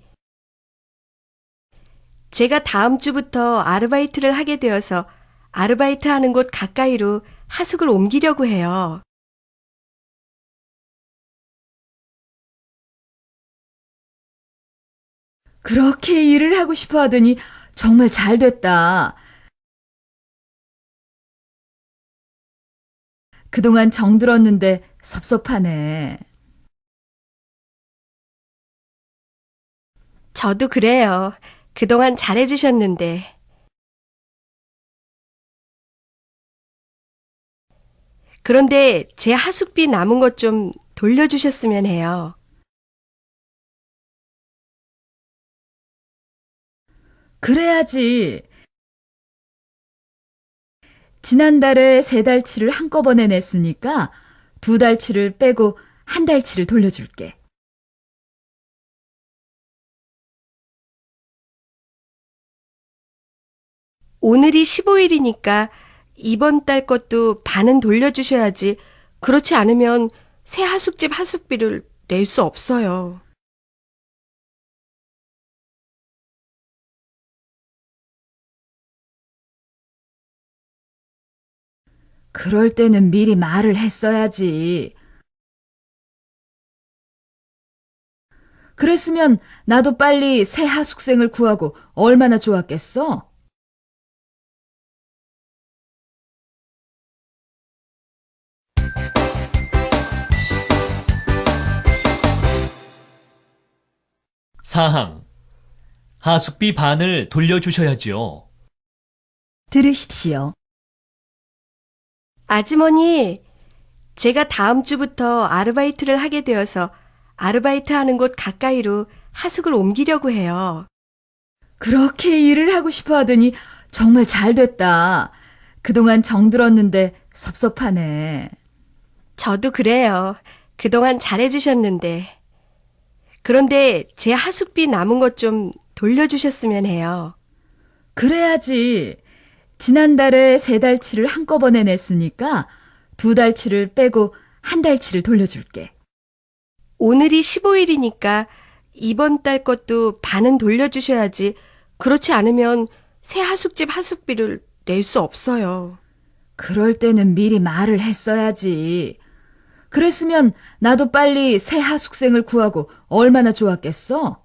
Speaker 2: 제가 다음 주부터 아르바이트를 하게 되어서 아르바이트 하는 곳 가까이로 하숙을 옮기려고 해요.
Speaker 1: 그렇게 일을 하고 싶어 하더니 정말 잘 됐다. 그동안 정들었는데 섭섭하네.
Speaker 2: 저도 그래요. 그동안 잘해주셨는데. 그런데 제 하숙비 남은 것 좀 돌려주셨으면 해요.
Speaker 1: 그래야지. 지난달에 3달치를 한꺼번에 냈으니까 2달치를 빼고 1달치를 돌려줄게.
Speaker 2: 오늘이 15일이니까 이번 달 것도 반은 돌려주셔야지. 그렇지 않으면 새 하숙집 하숙비를 낼 수 없어요.
Speaker 1: 그럴 때는 미리 말을 했어야지. 그랬으면 나도 빨리 새 하숙생을 구하고 얼마나 좋았겠어?
Speaker 3: 사항. 하숙비 반을 돌려주셔야지요.
Speaker 1: 들으십시오.
Speaker 2: 아주머니, 제가 다음 주부터 아르바이트를 하게 되어서 아르바이트 하는 곳 가까이로 하숙을 옮기려고 해요.
Speaker 1: 그렇게 일을 하고 싶어 하더니 정말 잘 됐다. 그동안 정들었는데 섭섭하네.
Speaker 2: 저도 그래요. 그동안 잘해주셨는데. 그런데 제 하숙비 남은 것 좀 돌려주셨으면 해요.
Speaker 1: 그래야지. 지난달에 3달치를 한꺼번에 냈으니까 2달치를 빼고 1달치를 돌려줄게.
Speaker 2: 오늘이 15일이니까 이번 달 것도 반은 돌려주셔야지. 그렇지 않으면 새 하숙집 하숙비를 낼 수 없어요.
Speaker 1: 그럴 때는 미리 말을 했어야지. 그랬으면 나도 빨리 새 하숙생을 구하고 얼마나 좋았겠어?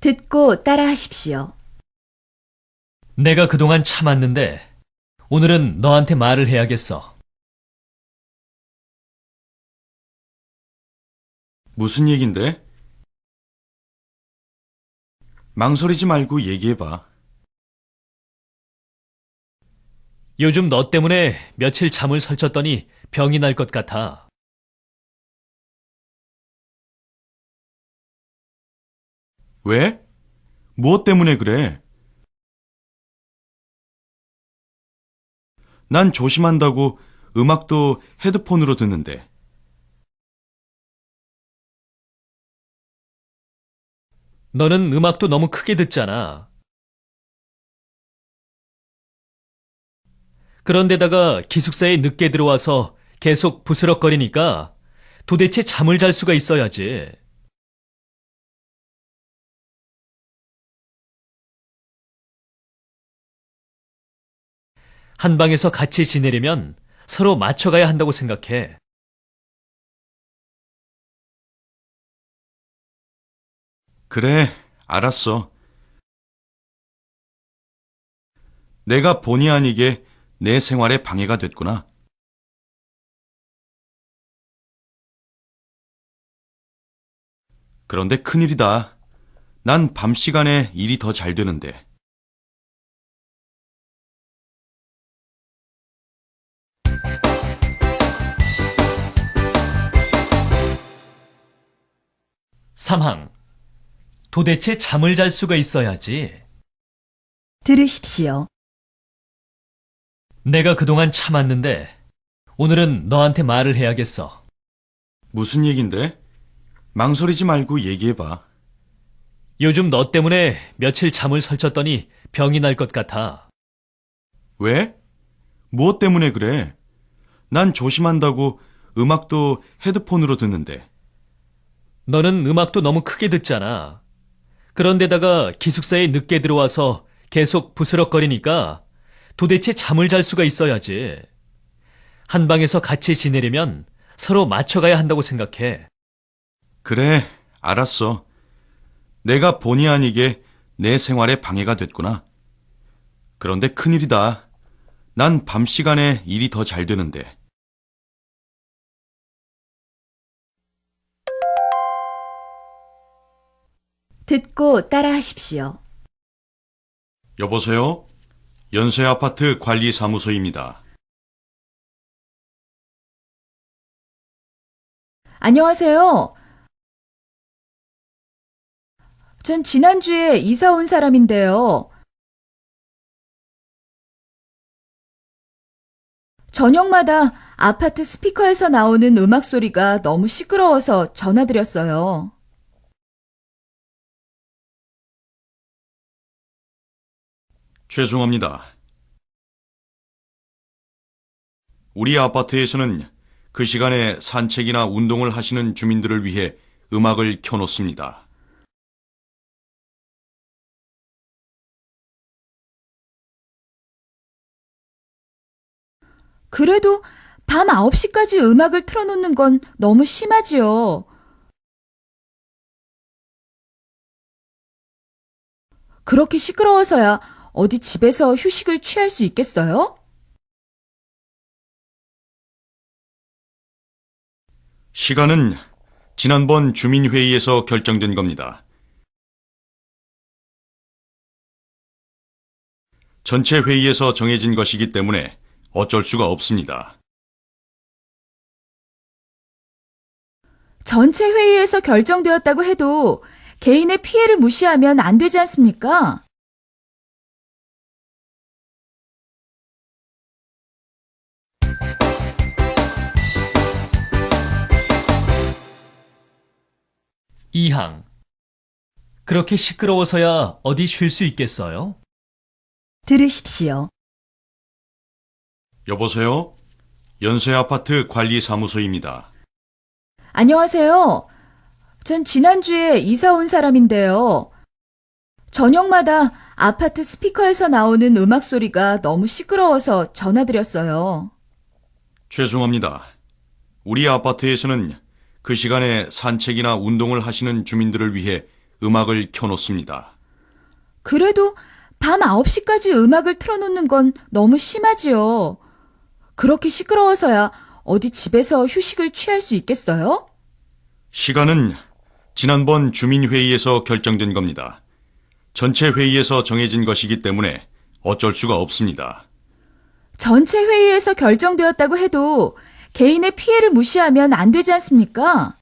Speaker 1: 듣고 따라하십시오.
Speaker 3: 내가 그동안 참았는데 오늘은 너한테 말을 해야겠어.
Speaker 4: 무슨 얘긴데? 망설이지 말고 얘기해봐.
Speaker 3: 요즘 너 때문에 며칠 잠을 설쳤더니 병이 날 것 같아.
Speaker 4: 왜? 무엇 때문에 그래? 난 조심한다고 음악도 헤드폰으로 듣는데.
Speaker 3: 너는 음악도 너무 크게 듣잖아. 그런데다가 기숙사에 늦게 들어와서 계속 부스럭거리니까 도대체 잠을 잘 수가 있어야지. 한 방에서 같이 지내려면 서로 맞춰가야 한다고 생각해.
Speaker 4: 그래, 알았어. 내가 본의 아니게 내 생활에 방해가 됐구나. 그런데 큰일이다. 난 밤 시간에 일이 더 잘 되는데.
Speaker 3: 삼항. 도대체 잠을 잘 수가 있어야지.
Speaker 1: 들으십시오.
Speaker 3: 내가 그동안 참았는데 오늘은 너한테 말을 해야겠어.
Speaker 4: 무슨 얘긴데? 망설이지 말고 얘기해봐.
Speaker 3: 요즘 너 때문에 며칠 잠을 설쳤더니 병이 날 것 같아.
Speaker 4: 왜? 무엇 때문에 그래? 난 조심한다고 음악도 헤드폰으로 듣는데.
Speaker 3: 너는 음악도 너무 크게 듣잖아. 그런데다가 기숙사에 늦게 들어와서 계속 부스럭거리니까 도대체 잠을 잘 수가 있어야지. 한 방에서 같이 지내려면 서로 맞춰가야 한다고 생각해.
Speaker 4: 그래, 알았어. 내가 본의 아니게 내 생활에 방해가 됐구나. 그런데 큰일이다. 난 밤 시간에 일이 더 잘 되는데.
Speaker 1: 듣고 따라하십시오.
Speaker 4: 여보세요? 연쇄아파트 관리사무소입니다.
Speaker 1: 안녕하세요. 전 지난주에 이사 온 사람인데요. 저녁마다 아파트 스피커에서 나오는 음악 소리가 너무 시끄러워서 전화드렸어요.
Speaker 4: 죄송합니다. 우리 아파트에서는 그 시간에 산책이나 운동을 하시는 주민들을 위해 음악을 켜놓습니다.
Speaker 1: 그래도 밤 9시까지 음악을 틀어놓는 건 너무 심하지요. 그렇게 시끄러워서야 어디 집에서 휴식을 취할 수 있겠어요?
Speaker 4: 시간은 지난번 주민회의에서 결정된 겁니다. 전체 회의에서 정해진 것이기 때문에 어쩔 수가 없습니다.
Speaker 1: 전체 회의에서 결정되었다고 해도 개인의 피해를 무시하면 안 되지 않습니까?
Speaker 3: 이항. 그렇게 시끄러워서야 어디 쉴 수 있겠어요?
Speaker 1: 들으십시오.
Speaker 4: 여보세요? 연쇄아파트 관리사무소입니다.
Speaker 1: 안녕하세요. 전 지난주에 이사 온 사람인데요. 저녁마다 아파트 스피커에서 나오는 음악 소리가 너무 시끄러워서 전화드렸어요.
Speaker 4: 죄송합니다. 우리 아파트에서는 그 시간에 산책이나 운동을 하시는 주민들을 위해 음악을 켜놓습니다.
Speaker 1: 그래도 밤 9시까지 음악을 틀어놓는 건 너무 심하지요. 그렇게 시끄러워서야 어디 집에서 휴식을 취할 수 있겠어요?
Speaker 4: 시간은 지난번 주민회의에서 결정된 겁니다. 전체 회의에서 정해진 것이기 때문에 어쩔 수가 없습니다.
Speaker 1: 전체 회의에서 결정되었다고 해도 개인의 피해를 무시하면 안 되지 않습니까?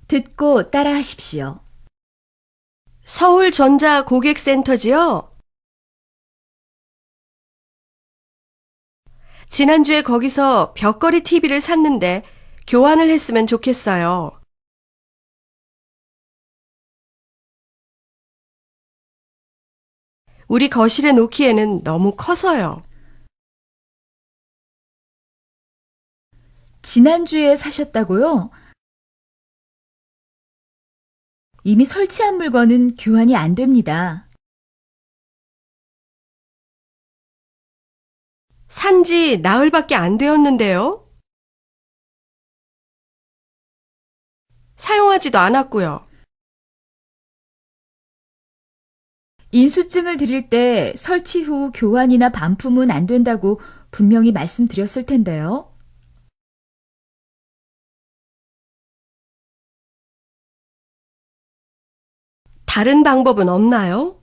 Speaker 1: 듣고 따라하십시오.
Speaker 2: 서울전자 고객센터지요? 지난주에 거기서 벽걸이 TV를 샀는데 교환을 했으면 좋겠어요. 우리 거실에 놓기에는 너무 커서요.
Speaker 1: 지난주에 사셨다고요? 이미 설치한 물건은 교환이 안 됩니다.
Speaker 2: 산지 나흘밖에 안 되었는데요. 사용하지도 않았고요.
Speaker 1: 인수증을 드릴 때 설치 후 교환이나 반품은 안 된다고 분명히 말씀드렸을 텐데요.
Speaker 2: 다른 방법은 없나요?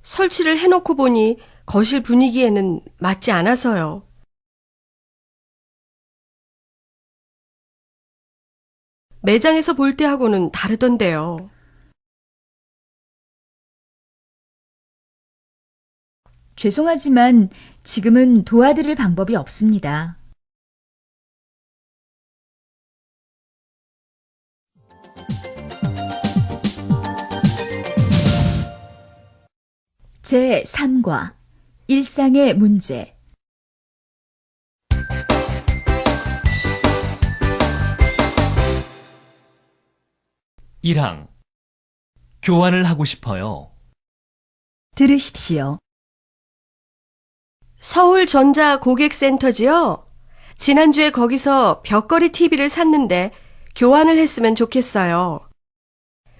Speaker 2: 설치를 해놓고 보니 거실 분위기에는 맞지 않아서요. 매장에서 볼 때하고는 다르던데요.
Speaker 1: 죄송하지만 지금은 도와드릴 방법이 없습니다. 제3과 일상의 문제
Speaker 3: 1항 교환을 하고 싶어요.
Speaker 1: 들으십시오.
Speaker 2: 서울전자 고객센터지요? 지난주에 거기서 벽걸이 TV를 샀는데 교환을 했으면 좋겠어요.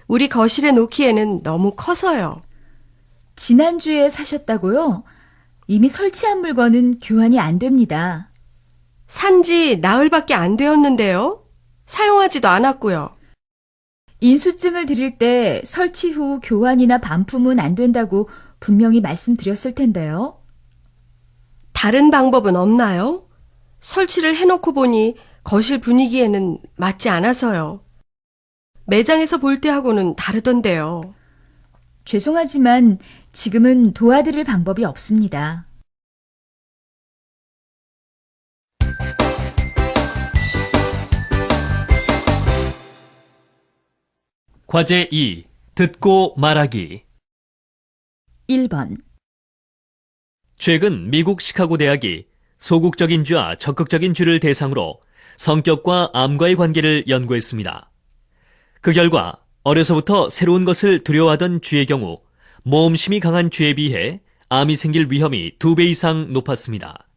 Speaker 2: 우리 거실에 놓기에는 너무 커서요.
Speaker 1: 지난주에 사셨다고요? 이미 설치한 물건은 교환이 안 됩니다.
Speaker 2: 산지 나흘밖에 안 되었는데요. 사용하지도 않았고요.
Speaker 1: 인수증을 드릴 때 설치 후 교환이나 반품은 안 된다고 분명히 말씀드렸을 텐데요.
Speaker 2: 다른 방법은 없나요? 설치를 해놓고 보니 거실 분위기에는 맞지 않아서요. 매장에서 볼 때하고는 다르던데요.
Speaker 1: 죄송하지만 지금은 도와드릴 방법이 없습니다.
Speaker 3: 과제 2. 듣고 말하기.
Speaker 1: 1번.
Speaker 3: 최근 미국 시카고 대학이 소극적인 쥐와 적극적인 쥐를 대상으로 성격과 암과의 관계를 연구했습니다. 그 결과 어려서부터 새로운 것을 두려워하던 쥐의 경우 모험심이 강한 쥐에 비해 암이 생길 위험이 2배 이상 높았습니다.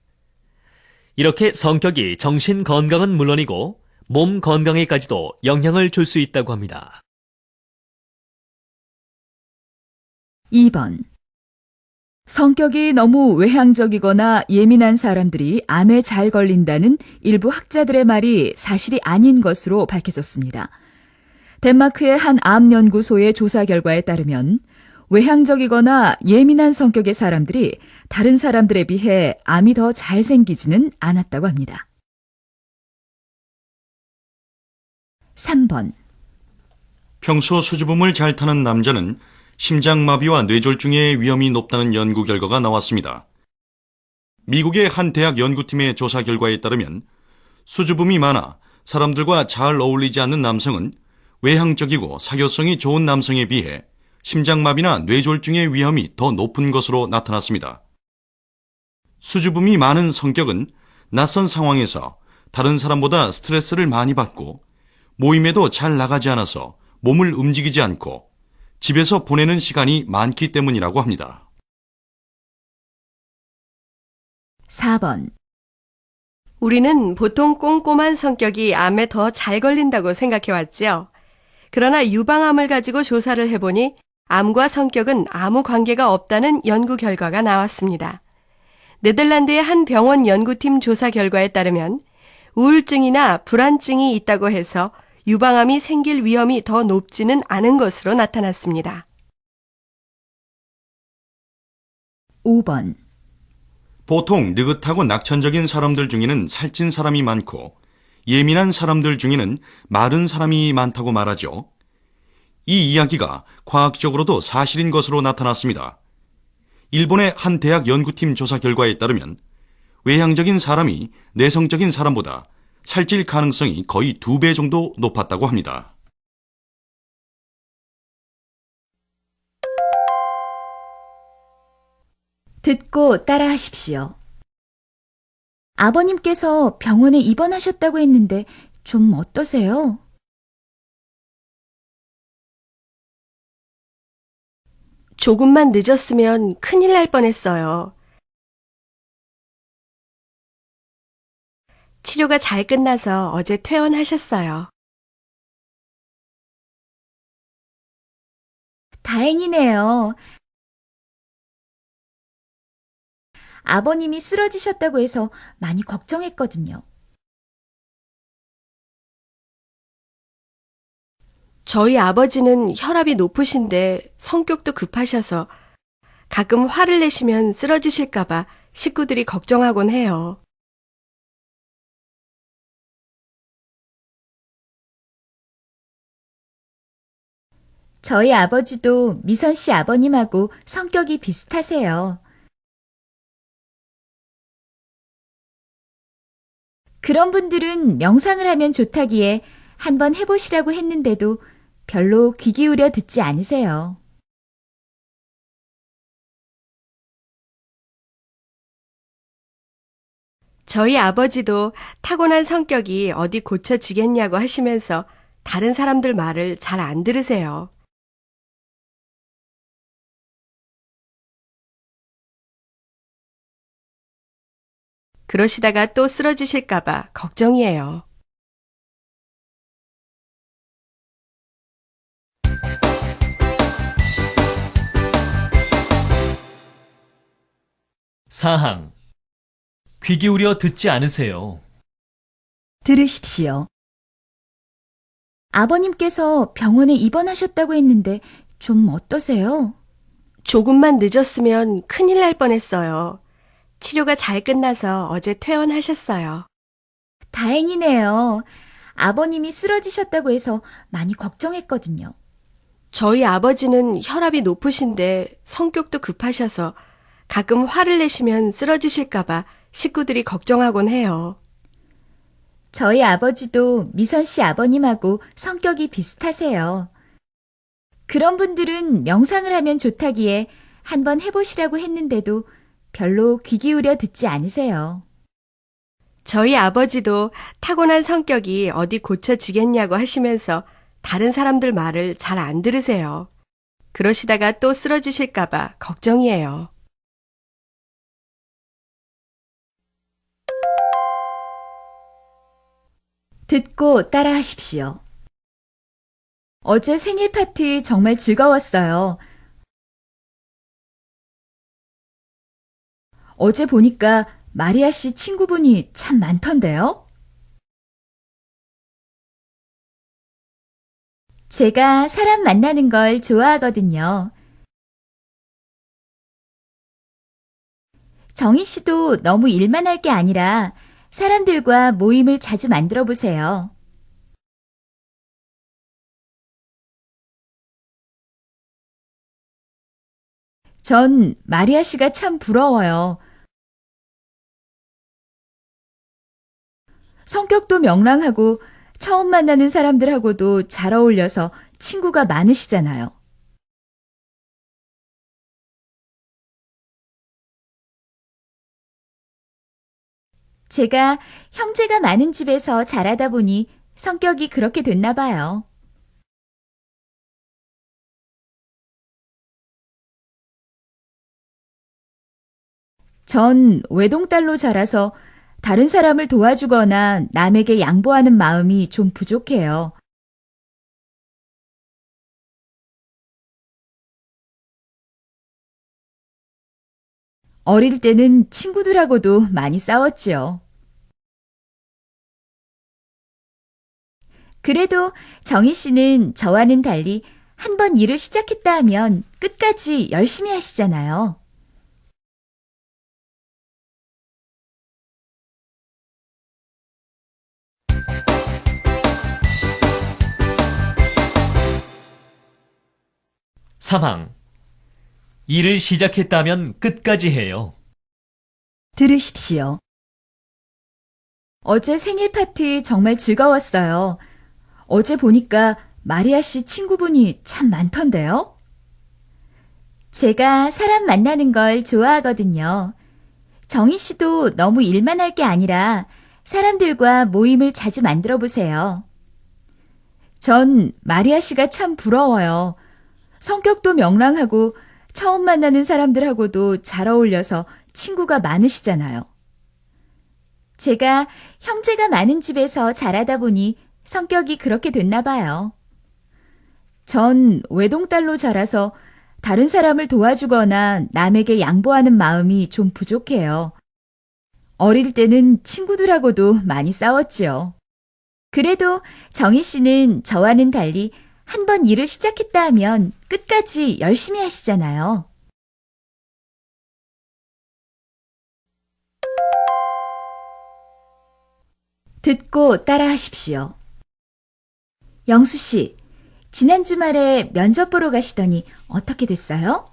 Speaker 3: 이렇게 성격이 정신 건강은 물론이고 몸 건강에까지도 영향을 줄 수 있다고 합니다.
Speaker 1: 2번. 성격이 너무 외향적이거나 예민한 사람들이 암에 잘 걸린다는 일부 학자들의 말이 사실이 아닌 것으로 밝혀졌습니다. 덴마크의 한 암 연구소의 조사 결과에 따르면 외향적이거나 예민한 성격의 사람들이 다른 사람들에 비해 암이 더 잘 생기지는 않았다고 합니다. 3번.
Speaker 4: 평소 수줍음을 잘 타는 남자는 심장마비와 뇌졸중의 위험이 높다는 연구 결과가 나왔습니다. 미국의 한 대학 연구팀의 조사 결과에 따르면 수줍음이 많아 사람들과 잘 어울리지 않는 남성은 외향적이고 사교성이 좋은 남성에 비해 심장마비나 뇌졸중의 위험이 더 높은 것으로 나타났습니다. 수줍음이 많은 성격은 낯선 상황에서 다른 사람보다 스트레스를 많이 받고 모임에도 잘 나가지 않아서 몸을 움직이지 않고 집에서 보내는 시간이 많기 때문이라고 합니다.
Speaker 1: 4번.
Speaker 2: 우리는 보통 꼼꼼한 성격이 암에 더 잘 걸린다고 생각해왔지요. 그러나 유방암을 가지고 조사를 해보니 암과 성격은 아무 관계가 없다는 연구 결과가 나왔습니다. 네덜란드의 한 병원 연구팀 조사 결과에 따르면 우울증이나 불안증이 있다고 해서 유방암이 생길 위험이 더 높지는 않은 것으로 나타났습니다.
Speaker 1: 5번.
Speaker 4: 보통 느긋하고 낙천적인 사람들 중에는 살찐 사람이 많고 예민한 사람들 중에는 마른 사람이 많다고 말하죠. 이 이야기가 과학적으로도 사실인 것으로 나타났습니다. 일본의 한 대학 연구팀 조사 결과에 따르면 외향적인 사람이 내성적인 사람보다 살찔 가능성이 거의 2배 정도 높았다고 합니다.
Speaker 1: 듣고 따라하십시오. 아버님께서 병원에 입원하셨다고 했는데 좀 어떠세요?
Speaker 2: 조금만 늦었으면 큰일 날 뻔했어요. 치료가 잘 끝나서 어제 퇴원하셨어요.
Speaker 1: 다행이네요. 아버님이 쓰러지셨다고 해서 많이 걱정했거든요.
Speaker 2: 저희 아버지는 혈압이 높으신데 성격도 급하셔서 가끔 화를 내시면 쓰러지실까봐 식구들이 걱정하곤 해요.
Speaker 1: 저희 아버지도 미선 씨 아버님하고 성격이 비슷하세요. 그런 분들은 명상을 하면 좋다기에 한번 해보시라고 했는데도 별로 귀 기울여 듣지 않으세요.
Speaker 2: 저희 아버지도 타고난 성격이 어디 고쳐지겠냐고 하시면서 다른 사람들 말을 잘 안 들으세요. 그러시다가 또 쓰러지실까봐 걱정이에요.
Speaker 3: 사항. 귀 기울여 듣지 않으세요.
Speaker 1: 들으십시오. 아버님께서 병원에 입원하셨다고 했는데 좀 어떠세요?
Speaker 2: 조금만 늦었으면 큰일 날 뻔했어요. 치료가 잘 끝나서 어제 퇴원하셨어요.
Speaker 1: 다행이네요. 아버님이 쓰러지셨다고 해서 많이 걱정했거든요.
Speaker 2: 저희 아버지는 혈압이 높으신데 성격도 급하셔서 가끔 화를 내시면 쓰러지실까봐 식구들이 걱정하곤 해요.
Speaker 1: 저희 아버지도 미선 씨 아버님하고 성격이 비슷하세요. 그런 분들은 명상을 하면 좋다기에 한번 해보시라고 했는데도 별로 귀 기울여 듣지 않으세요.
Speaker 2: 저희 아버지도 타고난 성격이 어디 고쳐지겠냐고 하시면서 다른 사람들 말을 잘 안 들으세요. 그러시다가 또 쓰러지실까봐 걱정이에요.
Speaker 1: 듣고 따라하십시오. 어제 생일 파티 정말 즐거웠어요. 어제 보니까 마리아 씨 친구분이 참 많던데요? 제가 사람 만나는 걸 좋아하거든요. 정희 씨도 너무 일만 할 게 아니라 사람들과 모임을 자주 만들어 보세요. 전 마리아 씨가 참 부러워요. 성격도 명랑하고 처음 만나는 사람들하고도 잘 어울려서 친구가 많으시잖아요. 제가 형제가 많은 집에서 자라다 보니 성격이 그렇게 됐나 봐요. 전 외동딸로 자라서 다른 사람을 도와주거나 남에게 양보하는 마음이 좀 부족해요. 어릴 때는 친구들하고도 많이 싸웠지요. 그래도 정희 씨는 저와는 달리 한 번 일을 시작했다 하면 끝까지 열심히 하시잖아요.
Speaker 3: 사망. 일을 시작했다면 끝까지 해요.
Speaker 1: 들으십시오. 어제 생일 파티 정말 즐거웠어요. 어제 보니까 마리아 씨 친구분이 참 많던데요? 제가 사람 만나는 걸 좋아하거든요. 정희 씨도 너무 일만 할 게 아니라 사람들과 모임을 자주 만들어 보세요. 전 마리아 씨가 참 부러워요. 성격도 명랑하고 처음 만나는 사람들하고도 잘 어울려서 친구가 많으시잖아요. 제가 형제가 많은 집에서 자라다 보니 성격이 그렇게 됐나 봐요. 전 외동딸로 자라서 다른 사람을 도와주거나 남에게 양보하는 마음이 좀 부족해요. 어릴 때는 친구들하고도 많이 싸웠지요. 그래도 정희 씨는 저와는 달리 한 번 일을 시작했다 하면 끝까지 열심히 하시잖아요. 듣고 따라 하십시오. 영수 씨, 지난 주말에 면접 보러 가시더니 어떻게 됐어요?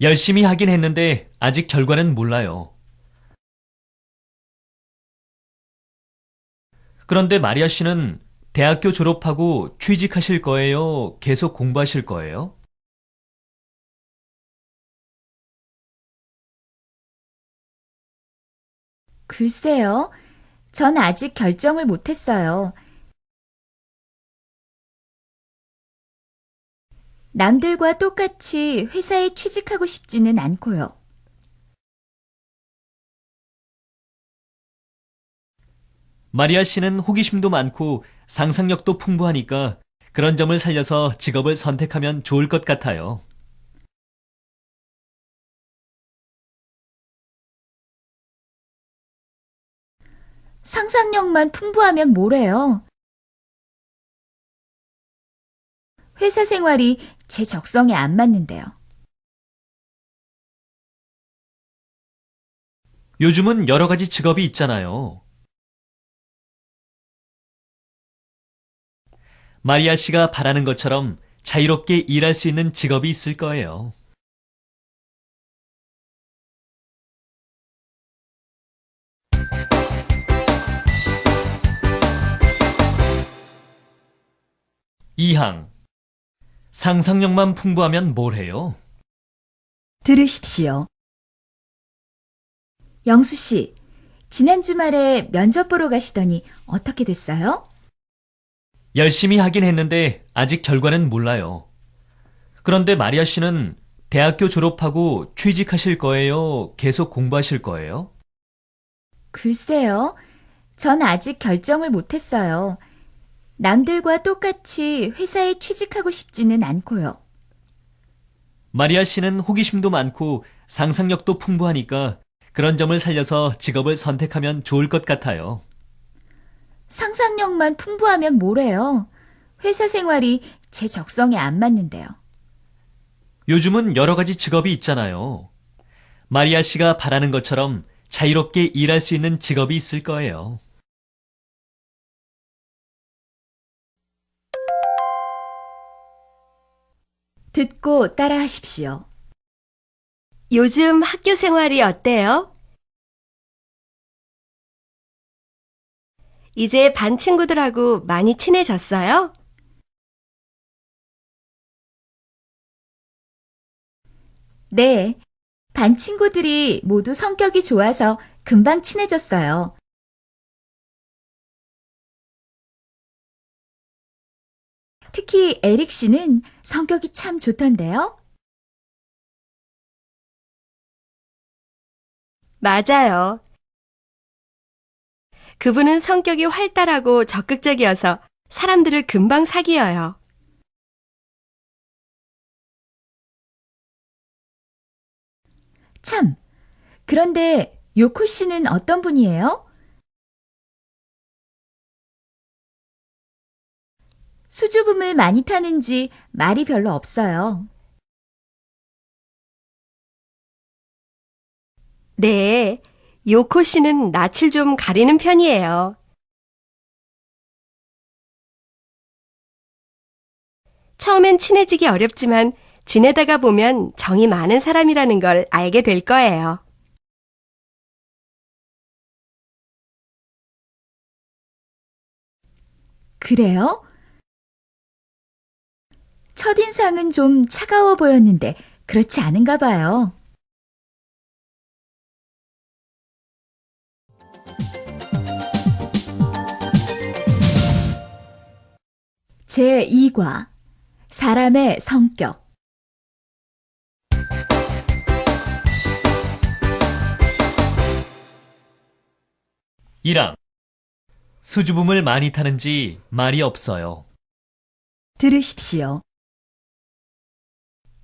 Speaker 3: 열심히 하긴 했는데 아직 결과는 몰라요. 그런데 마리아 씨는 대학교 졸업하고 취직하실 거예요? 계속 공부하실 거예요?
Speaker 1: 글쎄요. 전 아직 결정을 못했어요. 남들과 똑같이 회사에 취직하고 싶지는 않고요.
Speaker 3: 마리아 씨는 호기심도 많고 상상력도 풍부하니까 그런 점을 살려서 직업을 선택하면 좋을 것 같아요.
Speaker 1: 상상력만 풍부하면 뭐래요? 회사 생활이 제 적성에 안 맞는데요.
Speaker 3: 요즘은 여러 가지 직업이 있잖아요. 마리아 씨가 바라는 것처럼 자유롭게 일할 수 있는 직업이 있을 거예요. 이항. 상상력만 풍부하면 뭘 해요?
Speaker 1: 들으십시오. 영수 씨, 지난 주말에 면접 보러 가시더니 어떻게 됐어요?
Speaker 3: 열심히 하긴 했는데 아직 결과는 몰라요. 그런데 마리아 씨는 대학교 졸업하고 취직하실 거예요? 계속 공부하실 거예요?
Speaker 1: 글쎄요. 전 아직 결정을 못했어요. 남들과 똑같이 회사에 취직하고 싶지는 않고요.
Speaker 3: 마리아 씨는 호기심도 많고 상상력도 풍부하니까 그런 점을 살려서 직업을 선택하면 좋을 것 같아요.
Speaker 1: 상상력만 풍부하면 뭐래요? 회사 생활이 제 적성에 안 맞는데요.
Speaker 3: 요즘은 여러 가지 직업이 있잖아요. 마리아 씨가 바라는 것처럼 자유롭게 일할 수 있는 직업이 있을 거예요.
Speaker 1: 듣고 따라 하십시오.
Speaker 2: 요즘 학교 생활이 어때요? 이제 반 친구들하고 많이 친해졌어요?
Speaker 1: 네. 반 친구들이 모두 성격이 좋아서 금방 친해졌어요. 특히 에릭 씨는 성격이 참 좋던데요.
Speaker 2: 맞아요. 그분은 성격이 활달하고 적극적이어서 사람들을 금방 사귀어요.
Speaker 1: 참. 그런데 요코 씨는 어떤 분이에요? 수줍음을 많이 타는지 말이 별로 없어요.
Speaker 2: 네, 요코 씨는 낯을 좀 가리는 편이에요. 처음엔 친해지기 어렵지만 지내다가 보면 정이 많은 사람이라는 걸 알게 될 거예요.
Speaker 1: 그래요? 첫인상은 좀 차가워 보였는데 그렇지 않은가 봐요. 제2과 사람의 성격
Speaker 3: 1항. 수줍음을 많이 타는지 말이 없어요.
Speaker 1: 들으십시오.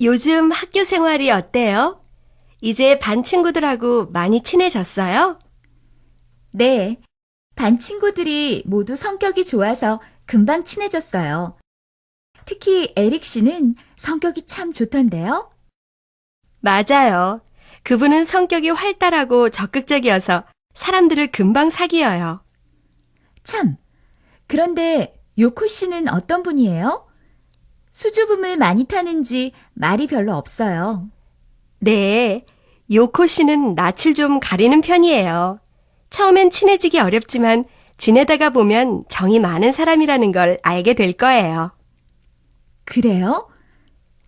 Speaker 2: 요즘 학교 생활이 어때요? 이제 반 친구들하고 많이 친해졌어요?
Speaker 1: 네. 반 친구들이 모두 성격이 좋아서 금방 친해졌어요. 특히 에릭 씨는 성격이 참 좋던데요.
Speaker 2: 맞아요. 그분은 성격이 활달하고 적극적이어서 사람들을 금방 사귀어요.
Speaker 1: 참. 그런데 요코 씨는 어떤 분이에요? 수줍음을 많이 타는지 말이 별로 없어요.
Speaker 2: 네, 요코 씨는 낯을 좀 가리는 편이에요. 처음엔 친해지기 어렵지만 지내다가 보면 정이 많은 사람이라는 걸 알게 될 거예요.
Speaker 1: 그래요?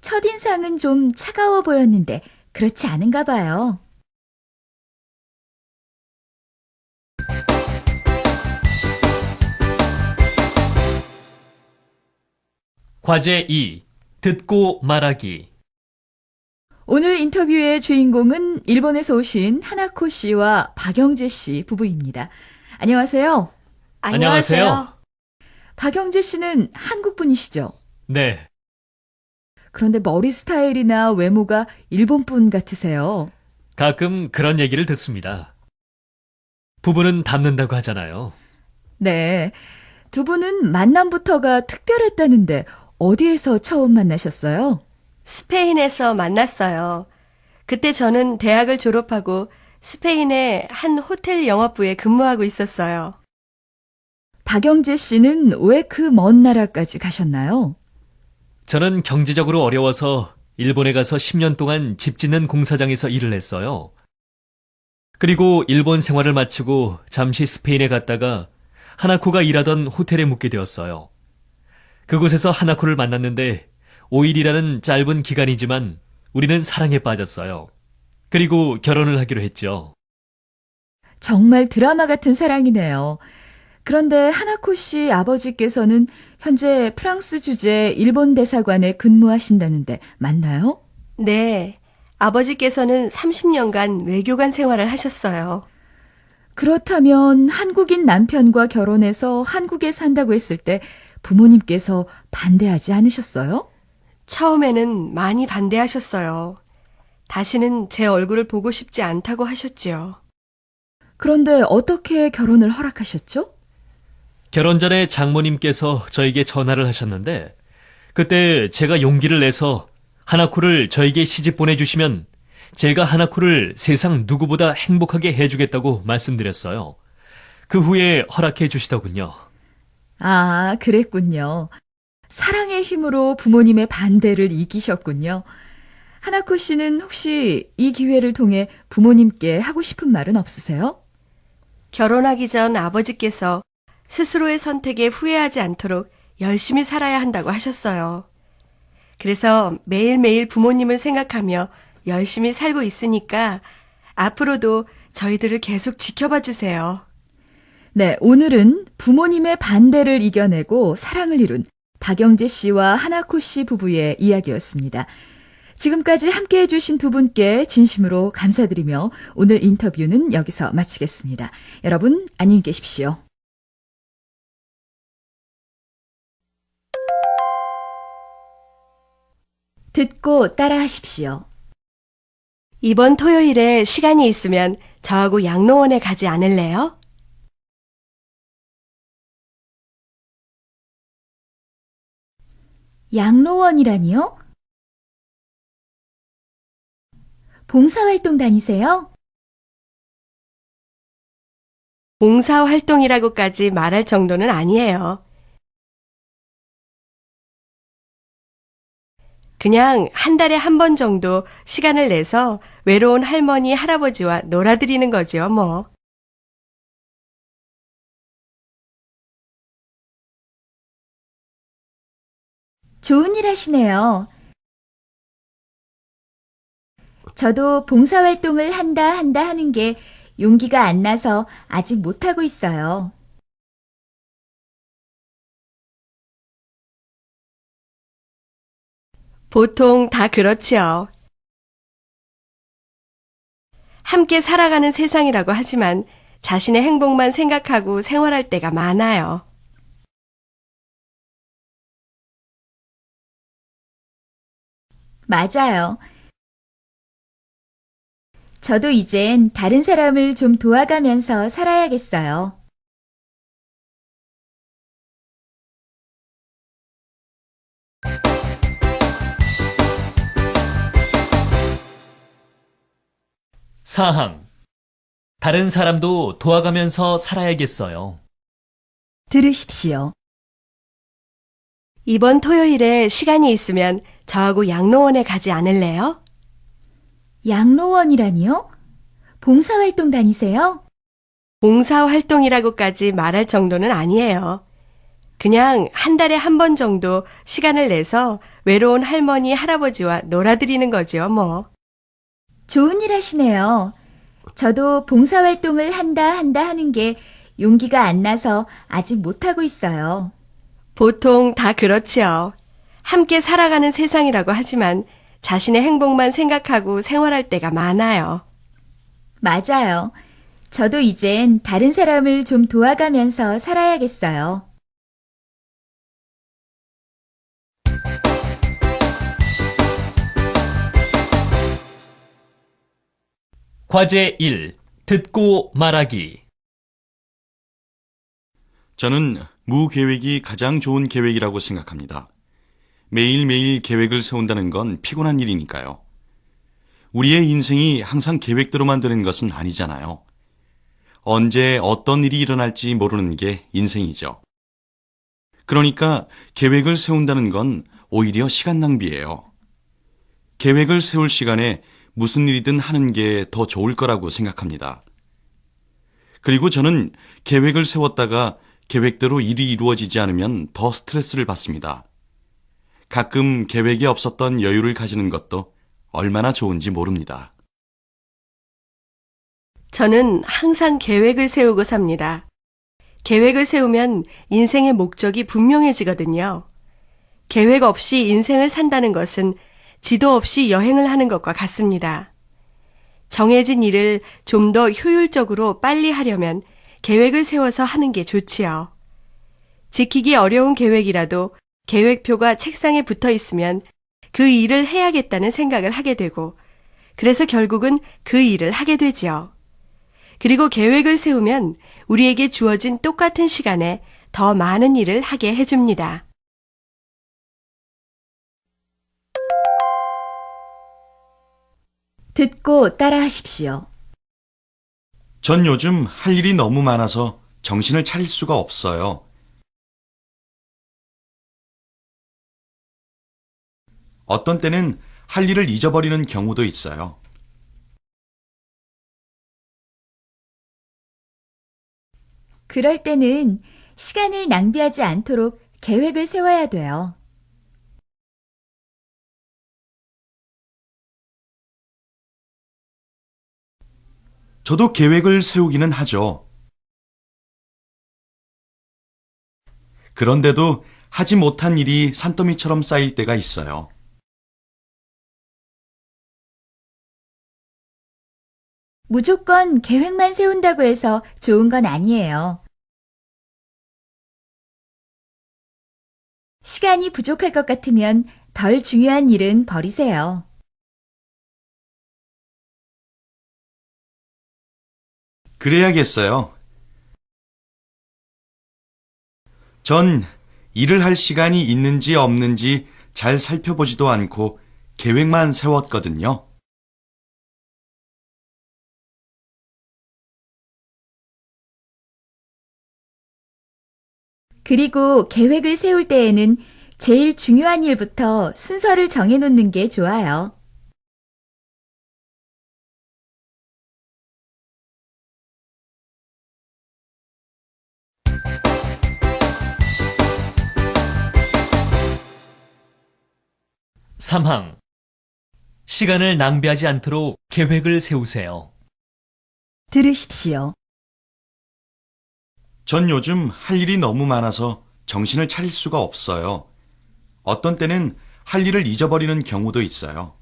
Speaker 1: 첫인상은 좀 차가워 보였는데 그렇지 않은가 봐요.
Speaker 3: 과제 2. 듣고 말하기.
Speaker 1: 오늘 인터뷰의 주인공은 일본에서 오신 하나코 씨와 박영재 씨 부부입니다. 안녕하세요.
Speaker 3: 안녕하세요.
Speaker 1: 박영재 씨는 한국 분이시죠?
Speaker 3: 네,
Speaker 1: 그런데 머리 스타일이나 외모가 일본 분 같으세요.
Speaker 3: 가끔 그런 얘기를 듣습니다. 부부는 닮는다고 하잖아요.
Speaker 1: 네. 두 분은 만남부터가 특별했다는데 어디에서 처음 만나셨어요?
Speaker 2: 스페인에서 만났어요. 그때 저는 대학을 졸업하고 스페인의 한 호텔 영업부에 근무하고 있었어요.
Speaker 1: 박영재 씨는 왜 그 먼 나라까지 가셨나요?
Speaker 3: 저는 경제적으로 어려워서 일본에 가서 10년 동안 집 짓는 공사장에서 일을 했어요. 그리고 일본 생활을 마치고 잠시 스페인에 갔다가 하나코가 일하던 호텔에 묵게 되었어요. 그곳에서 하나코를 만났는데 5일이라는 짧은 기간이지만 우리는 사랑에 빠졌어요. 그리고 결혼을 하기로 했죠.
Speaker 1: 정말 드라마 같은 사랑이네요. 그런데 하나코 씨 아버지께서는 현재 프랑스 주재 일본 대사관에 근무하신다는데 맞나요?
Speaker 2: 네, 아버지께서는 30년간 외교관 생활을 하셨어요.
Speaker 1: 그렇다면 한국인 남편과 결혼해서 한국에 산다고 했을 때 부모님께서 반대하지 않으셨어요?
Speaker 2: 처음에는 많이 반대하셨어요. 다시는 제 얼굴을 보고 싶지 않다고 하셨지요.
Speaker 1: 그런데 어떻게 결혼을 허락하셨죠?
Speaker 3: 결혼 전에 장모님께서 저에게 전화를 하셨는데 그때 제가 용기를 내서 하나코를 저에게 시집 보내주시면 제가 하나코를 세상 누구보다 행복하게 해주겠다고 말씀드렸어요. 그 후에 허락해 주시더군요.
Speaker 1: 아, 그랬군요. 사랑의 힘으로 부모님의 반대를 이기셨군요. 하나코 씨는 혹시 이 기회를 통해 부모님께 하고 싶은 말은 없으세요?
Speaker 2: 결혼하기 전 아버지께서 스스로의 선택에 후회하지 않도록 열심히 살아야 한다고 하셨어요. 그래서 매일매일 부모님을 생각하며 열심히 살고 있으니까 앞으로도 저희들을 계속 지켜봐 주세요.
Speaker 1: 네, 오늘은 부모님의 반대를 이겨내고 사랑을 이룬 박영재 씨와 하나코 씨 부부의 이야기였습니다. 지금까지 함께해 주신 두 분께 진심으로 감사드리며 오늘 인터뷰는 여기서 마치겠습니다. 여러분, 안녕히 계십시오. 듣고 따라하십시오.
Speaker 2: 이번 토요일에 시간이 있으면 저하고 양로원에 가지 않을래요?
Speaker 1: 양로원이라니요? 봉사활동 다니세요?
Speaker 2: 봉사활동이라고까지 말할 정도는 아니에요. 그냥 한 달에 한 번 정도 시간을 내서 외로운 할머니, 할아버지와 놀아드리는 거죠, 뭐.
Speaker 1: 좋은 일 하시네요. 저도 봉사활동을 한다 하는 게 용기가 안 나서 아직 못하고 있어요.
Speaker 2: 보통 다 그렇지요. 함께 살아가는 세상이라고 하지만 자신의 행복만 생각하고 생활할 때가 많아요.
Speaker 1: 맞아요. 저도 이젠 다른 사람을 좀 도와가면서 살아야겠어요.
Speaker 3: 사항. 다른 사람도 도와가면서 살아야겠어요.
Speaker 1: 들으십시오.
Speaker 2: 이번 토요일에 시간이 있으면 저하고 양로원에 가지 않을래요?
Speaker 1: 양로원이라니요? 봉사활동 다니세요?
Speaker 2: 봉사활동이라고까지 말할 정도는 아니에요. 그냥 한 달에 한 번 정도 시간을 내서 외로운 할머니, 할아버지와 놀아드리는 거죠, 뭐.
Speaker 1: 좋은 일 하시네요. 저도 봉사활동을 한다 하는 게 용기가 안 나서 아직 못하고 있어요.
Speaker 2: 보통 다 그렇지요. 함께 살아가는 세상이라고 하지만 자신의 행복만 생각하고 생활할 때가 많아요.
Speaker 1: 맞아요. 저도 이젠 다른 사람을 좀 도와가면서 살아야겠어요.
Speaker 3: 과제 1. 듣고 말하기.
Speaker 4: 저는 무계획이 가장 좋은 계획이라고 생각합니다. 매일매일 계획을 세운다는 건 피곤한 일이니까요. 우리의 인생이 항상 계획대로만 되는 것은 아니잖아요. 언제 어떤 일이 일어날지 모르는 게 인생이죠. 그러니까 계획을 세운다는 건 오히려 시간 낭비예요. 계획을 세울 시간에 무슨 일이든 하는 게 더 좋을 거라고 생각합니다. 그리고 저는 계획을 세웠다가 계획대로 일이 이루어지지 않으면 더 스트레스를 받습니다. 가끔 계획이 없었던 여유를 가지는 것도 얼마나 좋은지 모릅니다.
Speaker 2: 저는 항상 계획을 세우고 삽니다. 계획을 세우면 인생의 목적이 분명해지거든요. 계획 없이 인생을 산다는 것은 지도 없이 여행을 하는 것과 같습니다. 정해진 일을 좀 더 효율적으로 빨리 하려면 계획을 세워서 하는 게 좋지요. 지키기 어려운 계획이라도 계획표가 책상에 붙어 있으면 그 일을 해야겠다는 생각을 하게 되고, 그래서 결국은 그 일을 하게 되지요. 그리고 계획을 세우면 우리에게 주어진 똑같은 시간에 더 많은 일을 하게 해줍니다.
Speaker 1: 듣고 따라하십시오.
Speaker 4: 전 요즘 할 일이 너무 많아서 정신을 차릴 수가 없어요. 어떤 때는 할 일을 잊어버리는 경우도 있어요.
Speaker 1: 그럴 때는 시간을 낭비하지 않도록 계획을 세워야 돼요.
Speaker 4: 저도 계획을 세우기는 하죠. 그런데도 하지 못한 일이 산더미처럼 쌓일 때가 있어요.
Speaker 1: 무조건 계획만 세운다고 해서 좋은 건 아니에요. 시간이 부족할 것 같으면 덜 중요한 일은 버리세요.
Speaker 4: 그래야겠어요. 전 일을 할 시간이 있는지 없는지 잘 살펴보지도 않고 계획만 세웠거든요.
Speaker 1: 그리고 계획을 세울 때에는 제일 중요한 일부터 순서를 정해놓는 게 좋아요.
Speaker 3: 삼항 시간을 낭비하지 않도록 계획을 세우세요.
Speaker 1: 들으십시오.
Speaker 4: 전 요즘 할 일이 너무 많아서 정신을 차릴 수가 없어요. 어떤 때는 할 일을 잊어버리는 경우도 있어요.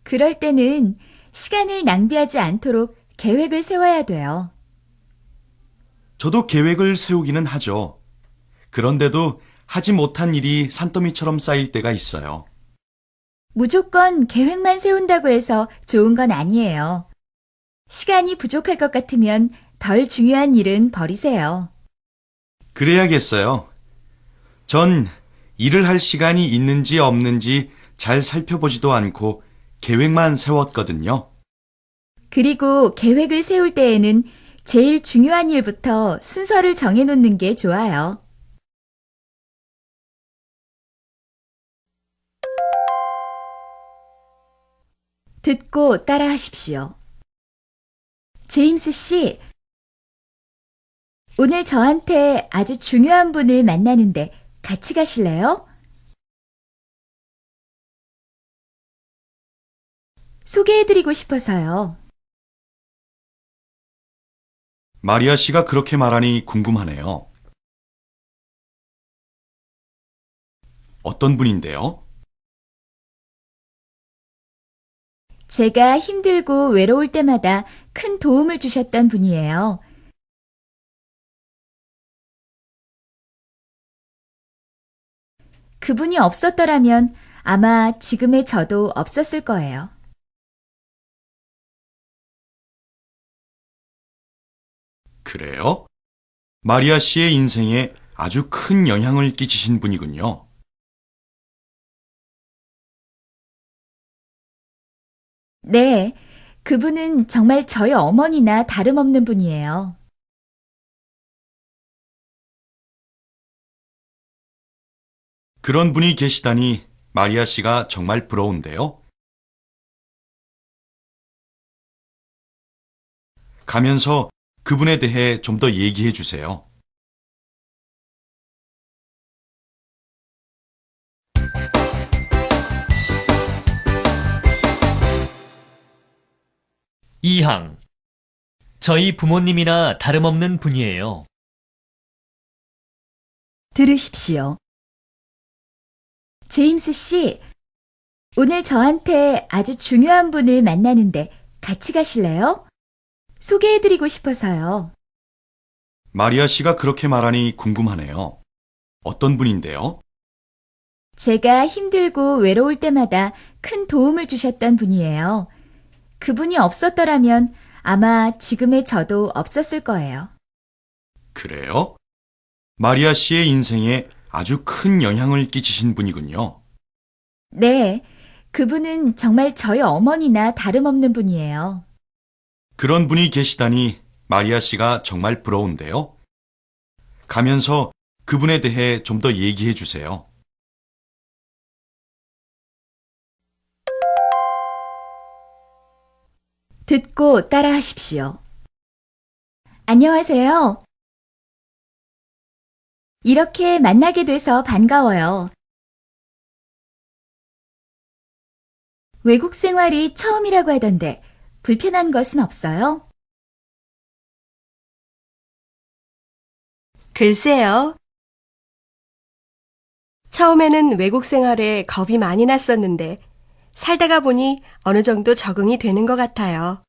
Speaker 1: 그럴 때는 시간을 낭비하지 않도록 계획을 세워야 돼요.
Speaker 4: 저도 계획을 세우기는 하죠. 그런데도 하지 못한 일이 산더미처럼 쌓일 때가 있어요.
Speaker 1: 무조건 계획만 세운다고 해서 좋은 건 아니에요. 시간이 부족할 것 같으면 덜 중요한 일은 버리세요.
Speaker 4: 그래야겠어요. 전 일을 할 시간이 있는지 없는지 잘 살펴보지도 않고 계획만 세웠거든요.
Speaker 1: 그리고 계획을 세울 때에는 제일 중요한 일부터 순서를 정해놓는 게 좋아요. 듣고 따라 하십시오. 제임스 씨, 오늘 저한테 아주 중요한 분을 만나는데 같이 가실래요? 소개해드리고 싶어서요.
Speaker 4: 마리아 씨가 그렇게 말하니 궁금하네요. 어떤 분인데요?
Speaker 1: 제가 힘들고 외로울 때마다 큰 도움을 주셨던 분이에요. 그분이 없었더라면 아마 지금의 저도 없었을 거예요.
Speaker 4: 그래요? 마리아 씨의 인생에 아주 큰 영향을 끼치신 분이군요.
Speaker 1: 네, 그분은 정말 저희 어머니나 다름없는 분이에요.
Speaker 4: 그런 분이 계시다니 마리아 씨가 정말 부러운데요. 가면서 그분에 대해 좀 더 얘기해 주세요.
Speaker 3: 이항 저희 부모님이나 다름없는 분이에요.
Speaker 1: 들으십시오. 제임스 씨, 오늘 저한테 아주 중요한 분을 만나는데 같이 가실래요? 소개해드리고 싶어서요.
Speaker 4: 마리아 씨가 그렇게 말하니 궁금하네요. 어떤 분인데요?
Speaker 1: 제가 힘들고 외로울 때마다 큰 도움을 주셨던 분이에요. 그분이 없었더라면 아마 지금의 저도 없었을 거예요.
Speaker 4: 그래요? 마리아 씨의 인생에 아주 큰 영향을 끼치신 분이군요.
Speaker 1: 네, 그분은 정말 저희 어머니나 다름없는 분이에요.
Speaker 4: 그런 분이 계시다니 마리아 씨가 정말 부러운데요. 가면서 그분에 대해 좀 더 얘기해 주세요.
Speaker 1: 듣고 따라 하십시오. 안녕하세요. 이렇게 만나게 돼서 반가워요. 외국 생활이 처음이라고 하던데 불편한 것은 없어요?
Speaker 2: 글쎄요. 처음에는 외국 생활에 겁이 많이 났었는데 살다가 보니 어느 정도 적응이 되는 것 같아요.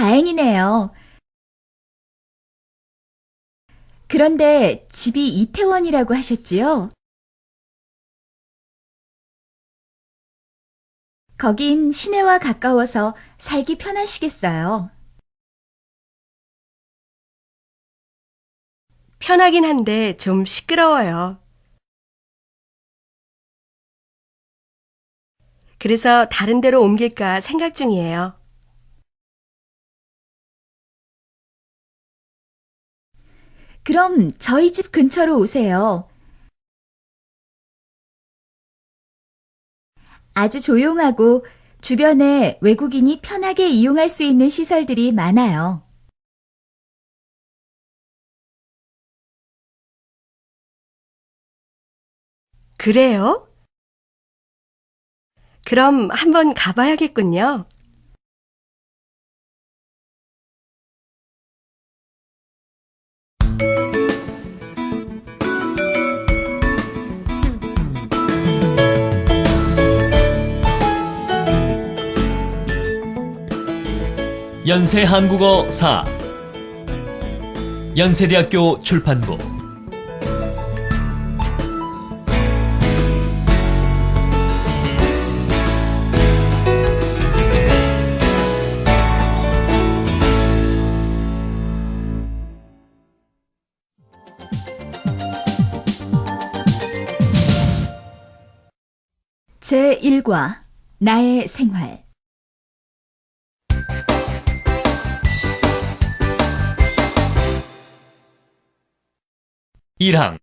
Speaker 1: 다행이네요. 그런데 집이 이태원이라고 하셨지요? 거긴 시내와 가까워서 살기 편하시겠어요.
Speaker 2: 편하긴 한데 좀 시끄러워요. 그래서 다른 데로 옮길까 생각 중이에요.
Speaker 1: 그럼 저희 집 근처로 오세요. 아주 조용하고 주변에 외국인이 편하게 이용할 수 있는 시설들이 많아요.
Speaker 2: 그래요? 그럼 한번 가봐야겠군요.
Speaker 3: 연세 한국어 4 연세대학교 출판부
Speaker 1: 제1과 나의 생활
Speaker 3: 1항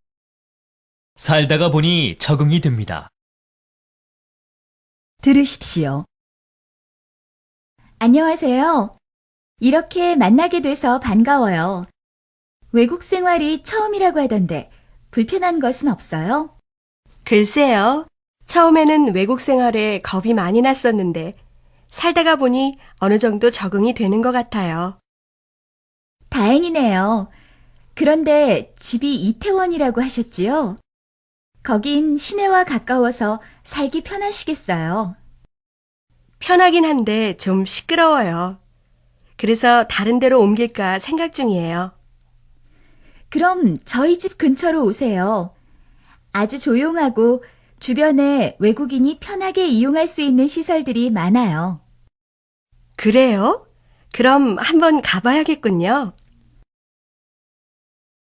Speaker 3: 살다가 보니 적응이 됩니다.
Speaker 1: 들으십시오. 안녕하세요. 이렇게 만나게 돼서 반가워요. 외국 생활이 처음이라고 하던데 불편한 것은 없어요?
Speaker 2: 글쎄요. 처음에는 외국 생활에 겁이 많이 났었는데 살다가 보니 어느 정도 적응이 되는 것 같아요.
Speaker 1: 다행이네요. 그런데 집이 이태원이라고 하셨지요? 거긴 시내와 가까워서 살기 편하시겠어요.
Speaker 2: 편하긴 한데 좀 시끄러워요. 그래서 다른 데로 옮길까 생각 중이에요.
Speaker 1: 그럼 저희 집 근처로 오세요. 아주 조용하고 주변에 외국인이 편하게 이용할 수 있는 시설들이 많아요.
Speaker 2: 그래요? 그럼 한번 가봐야겠군요.